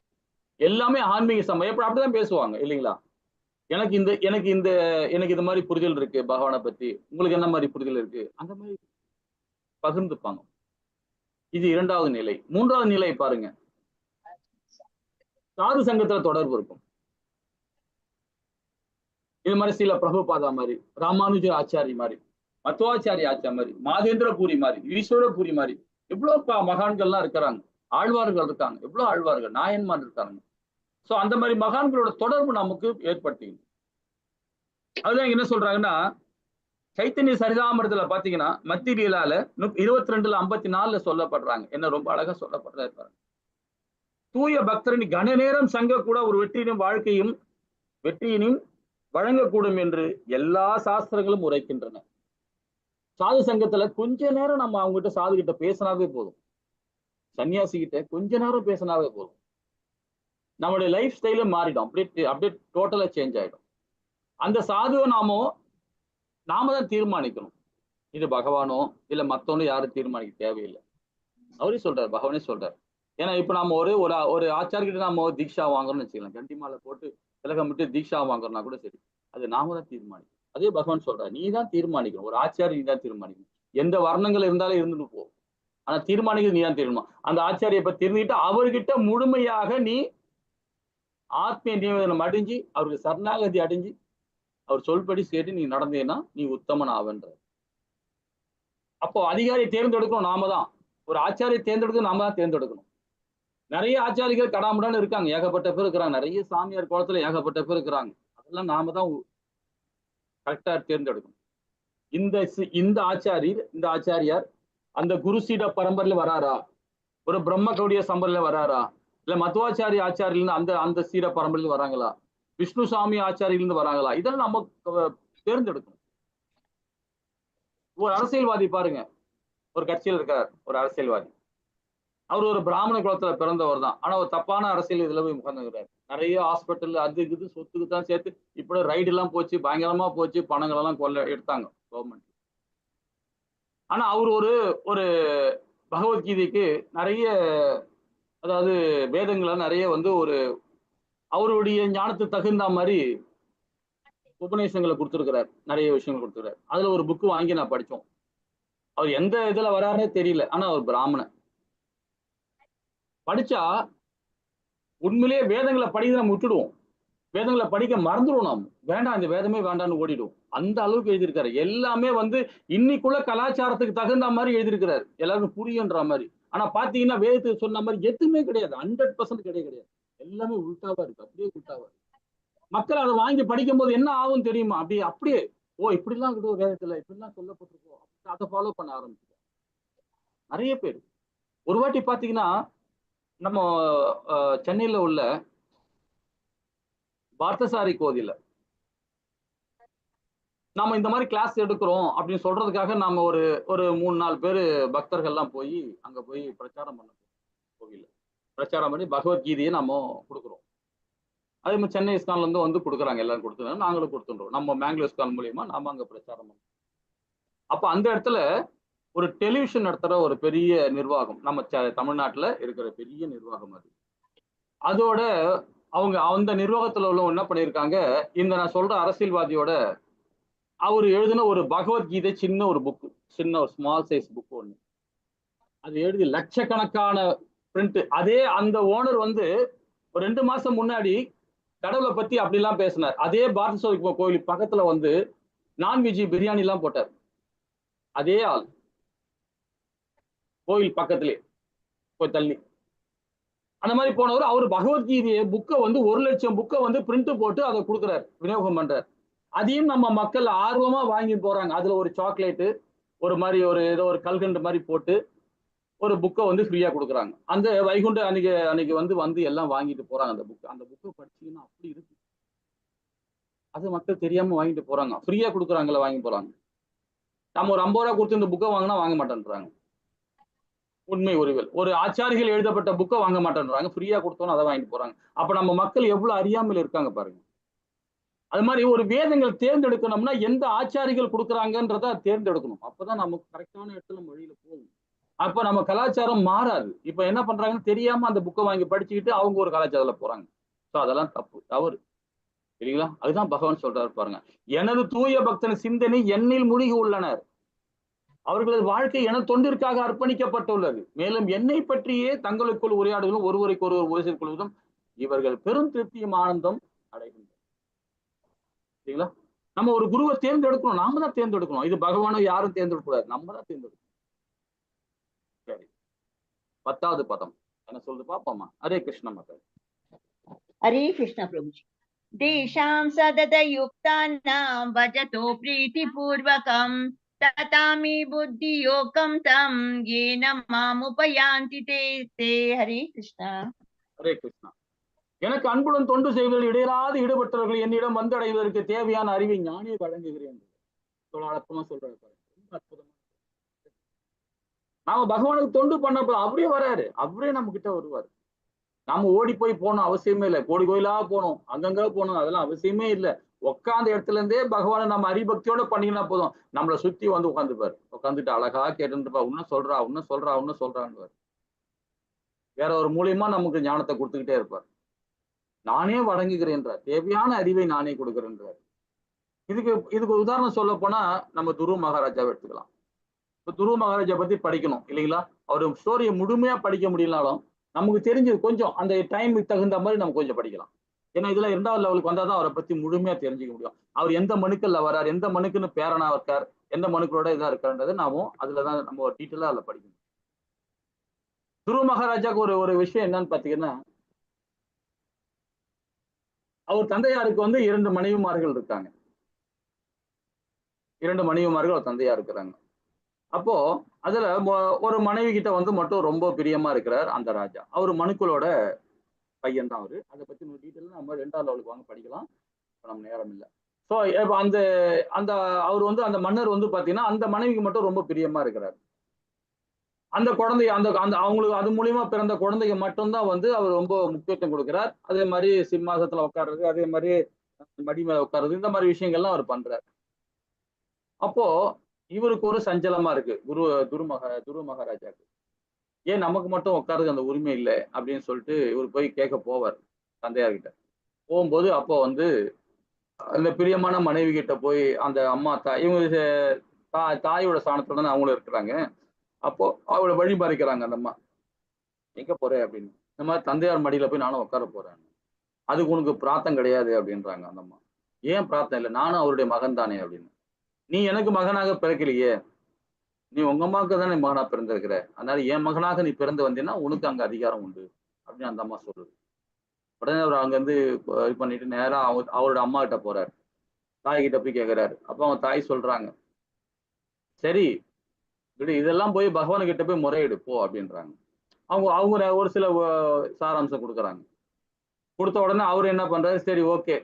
எல்லாமே ஆன்மீக சமயம் அப்படிதான் பேசுவாங்க இல்லைங்களா. எனக்கு இந்த மாதிரி புரிதல் இருக்கு பகவானை பத்தி, உங்களுக்கு என்ன மாதிரி புரிதல் இருக்கு, அந்த மாதிரி பகிர்ந்துப்பாங்க. இது 2வது நிலை. 3வது நிலை பாருங்க, சாது சங்கத்துல தொடர்பு இருக்கும். இது மாதிரி சில பிரபுபாதா மாதிரி, ராமானுஜ ஆச்சாரி மாதிரி, மத்வாச்சாரி ஆச்சாரி மாதிரி, மாதேந்திர பூரி மாதிரி, ஈஸ்வர பூரி மாதிரி எவ்வளவு மகான்கள்லாம் இருக்கிறாங்க, ஆழ்வார்கள் இருக்காங்க, எவ்வளவு ஆழ்வார்கள், நாயன்மார் இருக்காங்க. சோ அந்த மாதிரி மகான்களோட தொடர்பு நமக்கு ஏற்படுத்தி. அதுதான் என்ன சொல்றாங்கன்னா, சைத்தன்ய சரிதாமிரத்துல பாத்தீங்கன்னா மத்திய லீலால 22:54 சொல்லப்படுறாங்க. என்ன ரொம்ப அழகா சொல்லப்படுறாரு. தூய பக்தரின் கன நேரம் சங்க கூட ஒரு வெற்றியினையும் வழங்கக்கூடும் என்று எல்லா சாஸ்திரங்களும் உரைக்கின்றன. சாது சங்கத்துல கொஞ்ச நேரம் நம்ம அவங்ககிட்ட சாது கிட்ட பேசினாவே போதும், சன்னியாசி கிட்ட கொஞ்ச நேரம் பேசினாவே போதும், நம்மளுடைய லைஃப் ஸ்டைல மாறிடும், அப்படியே டோட்டலா சேஞ்ச் ஆயிடும். அந்த சாதுவை நாம தான் தீர்மானிக்கணும். இது பகவானோ இல்ல மத்தவனோ யாரும் தீர்மானிக்க தேவையில்லை. அவரே சொல்றாரு, பகவானே சொல்றாரு. ஏன்னா இப்ப நம்ம ஒரு ஆச்சாரிக்கிட்ட நாம தீட்சா வாங்குறோம்னு வச்சுக்கலாம், கண்டிமால போட்டு திலகம் விட்டு தீட்சா வாங்குறோம்னா கூட சரி, அது நாம தான் தீர்மானிக்கணும். அதே பகவான் சொல்றாரு, நீ தான் தீர்மானிக்கணும். ஒரு ஆச்சாரி நீ தான் தீர்மானிக்கணும். எந்த வர்ணங்கள் இருந்தாலும் இருந்துட்டு போ, ஆனா தீர்மானிக்கிறது நீ தான் தீர்மானம். அந்த ஆச்சாரியை பத்தி தெரிஞ்சுக்கிட்டு அவர்கிட்ட முழுமையாக நீ ஆத்மீய நிவேதனம் அடைஞ்சு அவருக்கு சரணாகதி அடைஞ்சு அவர் சொல்படி கேட்டு நீ நடந்தேன்னா நீ உத்தமன் ஆவன்ற. அப்போ அதிகாரியை தேர்ந்தெடுக்கணும் நாம தான். ஒரு ஆச்சாரியை தேர்ந்தெடுக்கணும் நாம தான் தேர்ந்தெடுக்கணும். நிறைய ஆச்சாரிகள் கடாமுடான்னு இருக்காங்க, ஏகப்பட்ட பேர் இருக்கிறாங்க. நிறைய சாமியார் குளத்துல ஏகப்பட்ட பேர் இருக்கிறாங்க. அதெல்லாம் நாம தான் கரெக்டா தேர்ந்தெடுக்கணும். இந்த ஆச்சாரியார் அந்த குருசீட பரம்பரையில வராரா, ஒரு பிரம்ம கௌடிய சம்பரில வராரா, இல்ல மத்வாச்சாரிய ஆச்சாரியிலிருந்து அந்த அந்த சீட பரம்பரையில வராங்களா, விஷ்ணு சாமி ஆச்சாரியிலிருந்து வராங்களா, இதெல்லாம் நம்ம தேர்ந்தெடுக்கணும். ஒரு அரசியல்வாதி பாருங்க, ஒரு கட்சியில் இருக்கார் ஒரு அரசியல்வாதி, அவர் ஒரு பிராமண குலத்துல பிறந்தவர் தான். ஆனா ஒரு தப்பான அரசியல் இதுல போய் உட்கார்ந்துக்கிறாரு. நிறைய ஹாஸ்பிட்டல் அது இது சொத்துக்கு தான் சேர்த்து இப்படி ரைடு எல்லாம் போச்சு, பயங்கரமா போச்சு, பணங்கள் எல்லாம் கொள்ள எடுத்தாங்க கவர்மெண்ட். ஆனா அவர் ஒரு ஒரு பகவத்கீதைக்கு நிறைய, அதாவது வேதங்களை நிறைய ஒரு அவருடைய ஞானத்துக்கு தகுந்த மாதிரி உபநேசங்களை கொடுத்துருக்கிறார், நிறைய விஷயங்கள் கொடுத்துருக்காரு. அதுல ஒரு புக்கு வாங்கி நான் படிச்சோம். அவர் எந்த இதுல வராருன்னே தெரியல, ஆனா அவர் பிராமணன். படிச்சா உண்மையிலேயே வேதங்களை படிக்க நம்ம விட்டுடுவோம், வேதங்களை படிக்க மறந்துடுவோம். நாம் வேண்டாம், இந்த வேதமே வேண்டாம்னு ஓடிடுவோம். அந்த அளவுக்கு எழுதியிருக்காரு. எல்லாமே இன்னைக்குள்ள கலாச்சாரத்துக்கு தகுந்த மாதிரி எழுதியிருக்கிறாரு, எல்லாருக்கும் புரியுன்ற மாதிரி. ஆனா பாத்தீங்கன்னா வேதத்துக்கு சொன்ன மாதிரி எதுவுமே கிடையாது, 100% கிடையாது. எல்லாமே உள்டாவா இருக்கு, அப்படியே உள்டாவா இருக்கு. மக்கள் அதை வாங்கி படிக்கும் போது என்ன ஆகும் தெரியுமா, அப்படியே ஓ இப்படிலாம் இருக்குது வேதத்துல, இப்படிலாம் சொல்லப்பட்டிருக்கோம், அதை ஃபாலோ பண்ண ஆரம்பிச்சு நிறைய பேர். ஒரு வாட்டி பாத்தீங்கன்னா நம்ம சென்னையில உள்ள பார்த்தசாரி கோவில்ல நாம இந்த மாதிரி கிளாஸ் எடுக்கிறோம் அப்படின்னு சொல்றதுக்காக நாம ஒரு 3-4 பேர் பக்தர்கள்லாம் போய் அங்க போய் பிரச்சாரம் பண்ண கோவில்ல பிரச்சாரம் பண்ணி பகவத்கீதையை நம்ம கொடுக்குறோம். அதே மாதிரி சென்னை இஸ்கான்ல இருந்து கொடுக்குறாங்க, எல்லாரும் கொடுத்துருந்தாங்க, நாங்களும் கொடுத்துன்றோம். நம்ம மேங்களூர் இஸ்கான் மூலியமா நாம அங்க பிரச்சாரம் பண்ணோம். அப்ப அந்த இடத்துல ஒரு டெலிவிஷன் நடத்துற ஒரு பெரிய நிர்வாகம், நம்ம தமிழ்நாட்டுல இருக்கிற பெரிய நிர்வாகம் அது. அதோட அவங்க அந்த நிர்வாகத்துல உள்ள என்ன பண்ணியிருக்காங்க, இந்த நான் சொல்ற அரசியல்வாதியோட அவர் எழுதின ஒரு பகவத்கீதை சின்ன ஒரு புக்கு, சின்ன ஒரு ஸ்மால் சைஸ் புக் ஒண்ணு, அது எழுதி லட்சக்கணக்கான பிரிண்ட். அதே அந்த ஓனர் ஒரு 2 மாசம் முன்னாடி கடவுளை பத்தி அப்படிலாம் பேசினார். அதே பார்த்தசாரி கோயில் பக்கத்துல நான்வெஜ் பிரியாணி எல்லாம் போட்டார். அதே ஆள் கோயில் பக்கத்திலே போய் தள்ளி அந்த மாதிரி போனவர். அவர் பகவத்கீதையை புக்கை 1 லட்சம் புக்கை பிரிண்ட் போட்டு அதை கொடுக்குறாரு, விநியோகம் பண்றார். அதையும் நம்ம மக்கள் ஆர்வமா வாங்கி போறாங்க. அதுல ஒரு சாக்லேட்டு, ஒரு மாதிரி ஏதோ ஒரு கல்கண்டு மாதிரி போட்டு ஒரு புக்கை ஃப்ரீயா கொடுக்குறாங்க. அந்த வைகுண்ட அன்னைக்கு எல்லாம் வாங்கிட்டு போறாங்க. அந்த புக்கை படிச்சீங்கன்னா அப்படி இருக்கு. அது மக்கள் தெரியாம வாங்கிட்டு போறாங்க, ஃப்ரீயா கொடுக்குறாங்கல்ல வாங்கி போறாங்க. நம்ம ஒரு 50 ரூபா கொடுத்து இந்த புக்கை வாங்கினா வாங்க மாட்டேன்றாங்க. உண்மை உரிவில் ஒரு ஆச்சாரிகள் எழுதப்பட்ட புக்கை வாங்க மாட்டேன்றாங்க, ஃப்ரீயா கொடுத்தோன்னு அதை வாங்கிட்டு போறாங்க. அப்ப நம்ம மக்கள் எவ்வளவு அறியாமல் இருக்காங்க பாருங்க. அது மாதிரி ஒரு வேதங்கள் தேர்ந்தெடுக்கணும்னா எந்த ஆச்சாரிகள் கொடுக்குறாங்கன்றத தேர்ந்தெடுக்கணும். அப்பதான் நமக்கு கரெக்டான இடத்துல வழியில போகும். அப்ப நம்ம கலாச்சாரம் மாறாது. இப்ப என்ன பண்றாங்கன்னு தெரியாம அந்த புக்கை வாங்கி படிச்சுக்கிட்டு அவங்க ஒரு கலாச்சாரத்துல போறாங்க. ஸோ அதெல்லாம் தவறு இல்லைங்களா? அதுதான் பகவான் சொல்றாரு பாருங்க, எனது தூய பக்தன் சிந்தனை என்னில் மூழ்கி உள்ளனர், அவர்களது வாழ்க்கை என தொண்டிற்காக அர்ப்பணிக்கப்பட்டுள்ளது, மேலும் என்னை பற்றியே தங்களுக்குள் உரையாடுவதும் ஒருவருக்கு ஒருவர் உரைசிக் கொள்வதும் இவர்கள் பெரும் திருப்தியும் ஆனந்தம் அடைகின்றனர். சரிங்களா? நம்ம ஒரு குருவை தேர்ந்தெடுக்கணும், நாம தான் தேர்ந்தெடுக்கணும். இது பகவானை யாரும் தேர்ந்தெடுக்க கூடாது, நம்ம தான் தேர்ந்தெடுக்கணும். சரி, 10வது பதம் என்ன சொல்றது பாப்போமா? ஹரே கிருஷ்ண மக்கள். हरे कृष्ण प्रभुजी। तेषां सततयुक्तानां भजतो प्रीतिपूर्वकं ततामि बुद्धियोगं तं येन मामुपयान्ति ते। हरे कृष्ण ஹரே கிருஷ்ணா. எனக்கு அன்புடன் தொண்டு செய்வதில் இடையராது ஈடுபட்டவர்கள் என்னிடம் வந்தடைவதற்கு தேவையான அறிவை ஞானே வழங்குகிறேன். அற்புதமா சொல்றாரு பாருங்க, ரொம்ப அற்புதமா. நாம பகவானுக்கு தொண்டு பண்ணப்ப அப்படியே வராரு, அப்படியே நம்ம கிட்ட வருவாரு. நாம ஓடி போய் போகணும் அவசியமே இல்லை, கோடி கோயிலா போகணும், அங்கங்க போகணும், அதெல்லாம் அவசியமே இல்லை. உட்காந்த இடத்துல இருந்தே பகவானை நம்ம அறிபக்தியோட பண்ணிங்கன்னா போதும், நம்மளை சுத்தி உட்காந்துப்பாரு. உட்காந்துட்டு அழகா கேட்டுப்பா, இன்னும் சொல்றா இன்னும் சொல்றா இன்னும் சொல்றான்னு வேற ஒரு மூலியமா நமக்கு ஞானத்தை கொடுத்துக்கிட்டே இருப்பார். நானே வழங்குகிறேன்றார், தேவையான அறிவை நானே கொடுக்குறேன்றார். இதுக்கு உதாரணம் சொல்ல போனா நம்ம துருவ மகாராஜாவை எடுத்துக்கலாம். இப்ப துருவ மகாராஜா பத்தி படிக்கணும் இல்லைங்களா? அவரு ஸ்டோரியை முழுமையா படிக்க முடியலனாலும் நமக்கு தெரிஞ்சது கொஞ்சம், அந்த டைமுக்கு தகுந்த மாதிரி நம்ம கொஞ்சம் படிக்கலாம். ஏன்னா இதுல 2வது லெவலுக்கு வந்தாதான் அவரை பத்தி முழுமையா தெரிஞ்சுக்க முடியும். அவர் எந்த மனுக்கள்ல வர்றார், எந்த மனுக்குன்னு பேரனா இருக்கார், எந்த மனுக்களோட இதா இருக்காருன்றது நாமும் அதுலதான் நம்ம டீட்டெயிலா அதுல படிக்கணும். துருவ மகாராஜாக்கு ஒரு ஒரு விஷயம் என்னன்னு பாத்தீங்கன்னா, அவர் தந்தையாருக்கு வந்து 2 மனைவிமார்கள் இருக்காங்க. 2 மனைவிமார்கள் அவர் தந்தையா இருக்கிறாங்க. அப்போ அதுல ஒரு மனைவி கிட்ட வந்து மட்டும் ரொம்ப பிரியமா இருக்கிறார் அந்த ராஜா. அவரு மனுக்களோட பையன் தான் அவரு. அதை பத்தி டீட்டெயில் நம்ம 2வது லெவலுக்கு வாங்க படிக்கலாம். இப்ப நம்ம நேரம் இல்ல. சோ அந்த அந்த அவர் வந்து அந்த மன்னர் வந்து பாத்தீங்கன்னா அந்த மனைவிக்கு மட்டும் ரொம்ப பிரியமா இருக்கிறார். அந்த குழந்தை அந்த அந்த அவங்களுக்கு அது மூலியமா பிறந்த குழந்தைக்கு மட்டும்தான் வந்து அவர் ரொம்ப முக்கியத்துவம் கொடுக்கிறார். அதே மாதிரி சிம்மாசனத்துல உட்கார்றது, அதே மாதிரி மடி மேல உட்கார்றது, இந்த மாதிரி விஷயங்கள்லாம் அவர் பண்றார். அப்போ இவருக்கு ஒரு சஞ்சலமா இருக்கு துருவ மகாராஜாக்கு. ஏன் நமக்கு மட்டும் உட்கார்றதுக்கு அந்த உரிமை இல்ல அப்படின்னு சொல்லிட்டு இவர் போய் கேட்க போவார் தந்தையார்கிட்ட. போகும்போது அப்போ வந்து அந்த பிரியமான மனைவி கிட்ட போய் அந்த அம்மா தாய் இவங்க தாயோட ஸ்தானத்துல தானே அவங்களும் இருக்கிறாங்க. அப்போ அவளை வழிமறிக்கிறாங்க அந்த அம்மா. எங்க போற அப்படின்னு. இந்த மாதிரி தந்தையார் மடியில போய் நானும் உட்கார போறேன். அதுக்கு உனக்கு பிராத்தம் கிடையாது அப்படின்றாங்க அந்த அம்மா. ஏன் பிராத்தம் இல்லை? நானும் அவருடைய மகன் தானே அப்படின்னு. நீ எனக்கு மகனாக பிறக்கலையே, நீ உங்க அம்மாவுக்கு தானே மகனா பிறந்திருக்கிற, அதனால என் மகனாக நீ பிறந்து வந்தீன்னா உனக்கு அங்க அதிகாரம் உண்டு அப்படின்னு அந்த அம்மா சொல்லுது. உடனே அவர் அங்க இருந்து இது பண்ணிட்டு நேரா அவரோட அம்மா கிட்ட போறாரு. தாய் கிட்ட போய் கேட்கிறாரு. அப்ப அவங்க தாய் சொல்றாங்க, சரி விடு, இதெல்லாம் போய் பகவான் கிட்ட போய் முறையிடு போ அப்படின்றாங்க. அவங்க அவங்க ஒரு சில சாராம்சம் கொடுக்குறாங்க. கொடுத்த உடனே அவர் என்ன பண்றாரு, சரி ஓகே,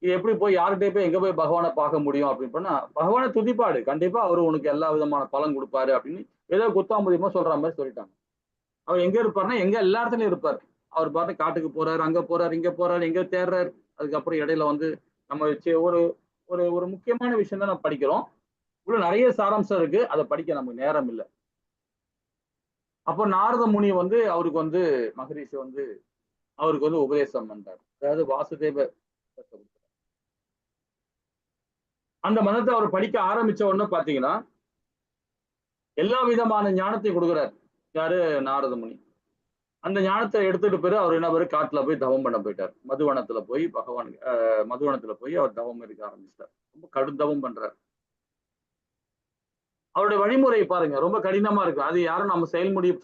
இது எப்படி போய் யார்கிட்ட போய் எங்க போய் பகவானை பார்க்க முடியும் அப்படின்னு பண்ணா, பகவானை துதிப்பாடு, கண்டிப்பா அவரு உனக்கு எல்லா விதமான பலன் கொடுப்பாரு அப்படின்னு ஏதோ குத்தாம்பதியமா சொல்ற மாதிரி சொல்லிட்டாங்க. அவர் எங்க இருப்பாருன்னா எங்க எல்லா இடத்துலயும் இருப்பார். அவர் பாட்டு காட்டுக்கு போறாரு, அங்க போறாரு, இங்க போறாரு, எங்க தேடுறாரு. அதுக்கப்புறம் இடையில வந்து நம்ம ஒரு ஒரு ஒரு முக்கியமான விஷயம் தான் நம்ம படிக்கிறோம். இவ்வளவு நிறைய சாராம்சம் இருக்கு, அதை படிக்க நமக்கு நேரம் இல்லை. அப்போ நாரத முனி வந்து அவருக்கு வந்து மகரிஷி வந்து அவருக்கு வந்து உபதேசம் பண்றாரு. அதாவது வாசுதேவ அந்த மதத்தை அவர் படிக்க ஆரம்பிச்ச உடனே பாத்தீங்கன்னா எல்லா விதமான ஞானத்தையும் கொடுக்குறாரு. யாரு? நாரத முனி. அந்த ஞானத்தை எடுத்துட்டு போய் அவர் என்ன காட்டுல போய் தவம் பண்ண போயிட்டார். மதுவனத்துல போய் மதுவனத்துல போய் அவர் தவம் இருக்க ஆரம்பிச்சிட்டார். ரொம்ப கடுந்தவம் பண்றார். அவருடைய வழிமுறை பாருங்க, ரொம்ப கடினமா இருக்கு. அது யாரும் நம்ம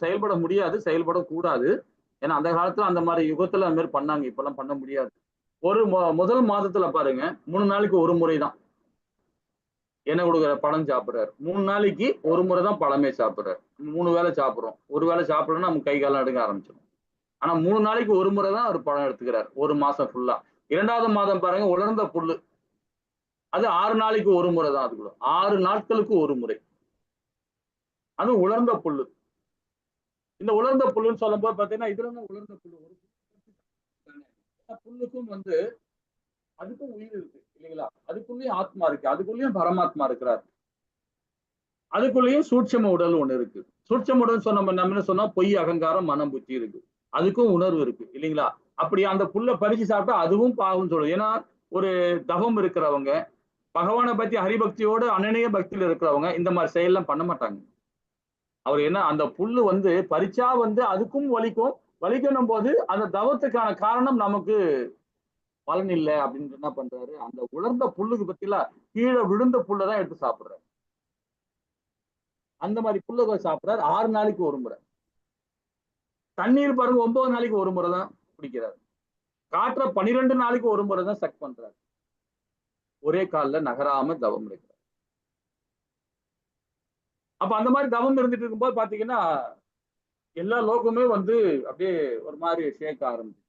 செயல்பட முடியாது, செயல்படக்கூடாது. ஏன்னா அந்த காலத்துல அந்த மாதிரி யுகத்துல அந்த மாதிரி பண்ணாங்க, இப்பெல்லாம் பண்ண முடியாது. ஒரு முதல் மாதத்துல பாருங்க 3 நாளைக்கு ஒரு முறை தான் என்ன கொடுக்குற பழம் சாப்பிடுறாரு. 3 நாளைக்கு ஒரு முறை தான் பழமே சாப்பிடுறாரு. 3 வேளை சாப்பிடுறோம். ஒரு வேளை சாப்பிடணும்னா நமக்கு கை காலம் எடுக்க ஆரம்பிச்சிடும். ஆனா 3 நாளைக்கு ஒரு முறை தான் அவர் பழம் எடுத்துக்கிறார், ஒரு மாசம் ஃபுல்லா. 2வது மாதம் பாருங்க உலர்ந்த புல்லு, அது 6 நாளைக்கு ஒரு முறை தான். அது கூட 6 நாட்களுக்கு ஒரு முறை, அது உலர்ந்த புல்லு. இந்த உலர்ந்த புல்லுன்னு சொல்லும் போது பாத்தீங்கன்னா இதுல உலர்ந்த புல்லு ஒரு புல்லுக்கும் வந்து அதுக்கும் உயிர் இருக்கு இல்லைங்களா? அதுக்குள்ளேயும் ஆத்மா இருக்கு, அதுக்குள்ளேயும் பரமாத்மா இருக்கிறார். அதுக்குள்ளேயும் சூட்சம உடல் ஒண்ணு இருக்கு. சூட்சம உடல் நம்ம என்ன சொன்னா பொய், அகங்காரம், மனம், புத்தி இருக்கு. அதுக்கும் உணர்வு இருக்கு இல்லைங்களா? அப்படி அந்த புல்ல பறிச்சு சாப்பிட்டா அதுவும் பாவம் சொல்லுது. ஏன்னா ஒரு தவம் இருக்கிறவங்க, பகவானை பத்தி ஹரிபக்தியோடு அனநிய பக்தியில இருக்கிறவங்க இந்த மாதிரி செயல்லாம் பண்ண மாட்டாங்க. அவர் என்ன அந்த புல்லு வந்து பறிச்சா வந்து அதுக்கும் வலிக்கும், வலிக்கணும் போது அந்த தவத்துக்கான காரணம் நமக்கு பலன் இல்லை அப்படின்னு என்ன பண்றாரு, அந்த உலர்ந்த புல்லுக்கு பத்தில கீழே விழுந்த புல்லை எடுத்து சாப்பிடுறாரு. அந்த மாதிரி புல்லை சாப்பிடுறாரு. 6 நாளைக்கு ஒரு முறை. தண்ணீர் பாருங்க 9 நாளைக்கு ஒரு முறை தான் குடிக்கிறார். காற்ற 12 நாளைக்கு ஒரு முறை தான் சக் பண்றாரு. ஒரே கால்ல நகராம தவம் இருக்கிறார். அப்ப அந்த மாதிரி தவம் இருந்துட்டு இருக்கும்போது பாத்தீங்கன்னா எல்லா லோகமே வந்து அப்படியே ஒரு மாதிரி ஷேக் ஆரம்பிச்சு.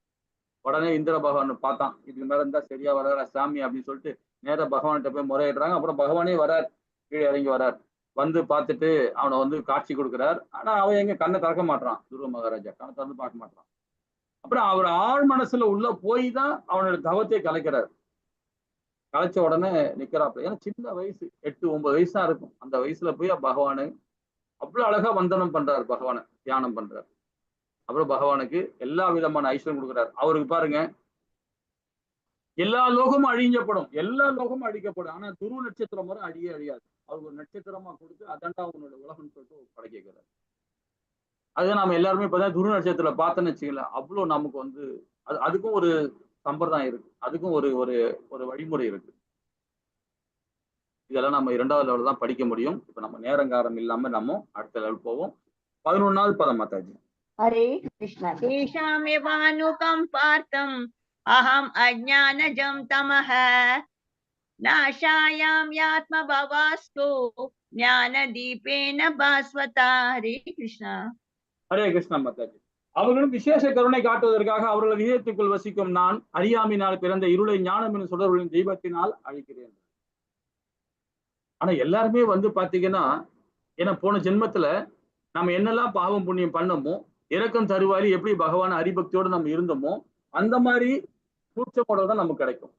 உடனே இந்திர பகவான் பார்த்தான், இதுக்கு மேல இருந்தா சரியா வராத சாமி அப்படின்னு சொல்லிட்டு நேர பகவான்கிட்ட போய் முறையிடுறாங்க. அப்புறம் பகவானே வரார், கீழே இறங்கி வரார். வந்து பார்த்துட்டு அவனை வந்து காட்சி கொடுக்கிறார். ஆனா அவன் எங்க கண்ணை திறக்க மாட்டான். துருவ மகாராஜா கண்ணை திறந்து பார்க்க மாட்டான். அப்புறம் அவர் ஆழ் மனசுல உள்ள போய் தான் அவனோட தவத்தை கலைக்கிறார். கலைச்ச உடனே நிக்கிறாப்ல. ஏன்னா சின்ன வயசு 8, 9 வயசு தான் இருக்கும். அந்த வயசுல போய் பகவானு அவ்வளவு அழகா வந்தனம் பண்றாரு, பகவானை தியானம் பண்றாரு. அப்புறம் பகவானுக்கு எல்லா விதமான ஐஸ்வர்யம் கொடுக்குறாரு. அவருக்கு பாருங்க எல்லா லோகமும் அழிஞ்சப்படும், எல்லா லோகமும் அழிக்கப்படும். ஆனா துருவ நட்சத்திரம் வரை அழியாது. அவருக்கு ஒரு நட்சத்திரமா கொடுத்து அதாண்டா உன்னோட உலகம்னு சொல்லிட்டு படைக்கிறார். அது நாம எல்லாருமே இப்பதான் துருவ நட்சத்திரத்துல பார்த்தோன்னு வச்சுக்கல, அவ்வளவு நமக்கு வந்து அதுக்கும் ஒரு சம்பிரதாயம் இருக்கு. அதுக்கும் ஒரு ஒரு ஒரு வழிமுறை இருக்கு. இதெல்லாம் நம்ம 2வது லெவல் தான் படிக்க முடியும். இப்ப நம்ம நேரங்காலம் இல்லாம நம்ம அடுத்த லெவல் போவோம். 11வது பதம் மாதாஜி. हरे कृष्ण। तेषामेवानुकम्पार्थम् अहम् अज्ञानजं तमः नाशायाम्यात्मभवास्तु ज्ञानदीपेन भास्वता। हरे कृष्ण। ஹரே கிருஷ்ணா மாதாஜி. அவர்களும் விசேஷ கருணை காட்டுவதற்காக அவர்கள் இதயத்துக்குள் வசிக்கும் நான் அறியாமையினால் பிறந்த இருளை ஞானம் எனும் சுடர்களின் தெய்வத்தினால் அழிக்கிறேன். ஆனா எல்லாருமே வந்து பாத்தீங்கன்னா, ஏன்னா போன ஜென்மத்துல நம்ம என்னெல்லாம் பாவம் புண்ணியம் பண்ணமோ, இறக்கம் தருவாரி எப்படி பகவான் ஹரிபக்தியோடு நம்ம இருந்தோமோ அந்த மாதிரி சூட்சமோட தான் நமக்கு கிடைக்கும்.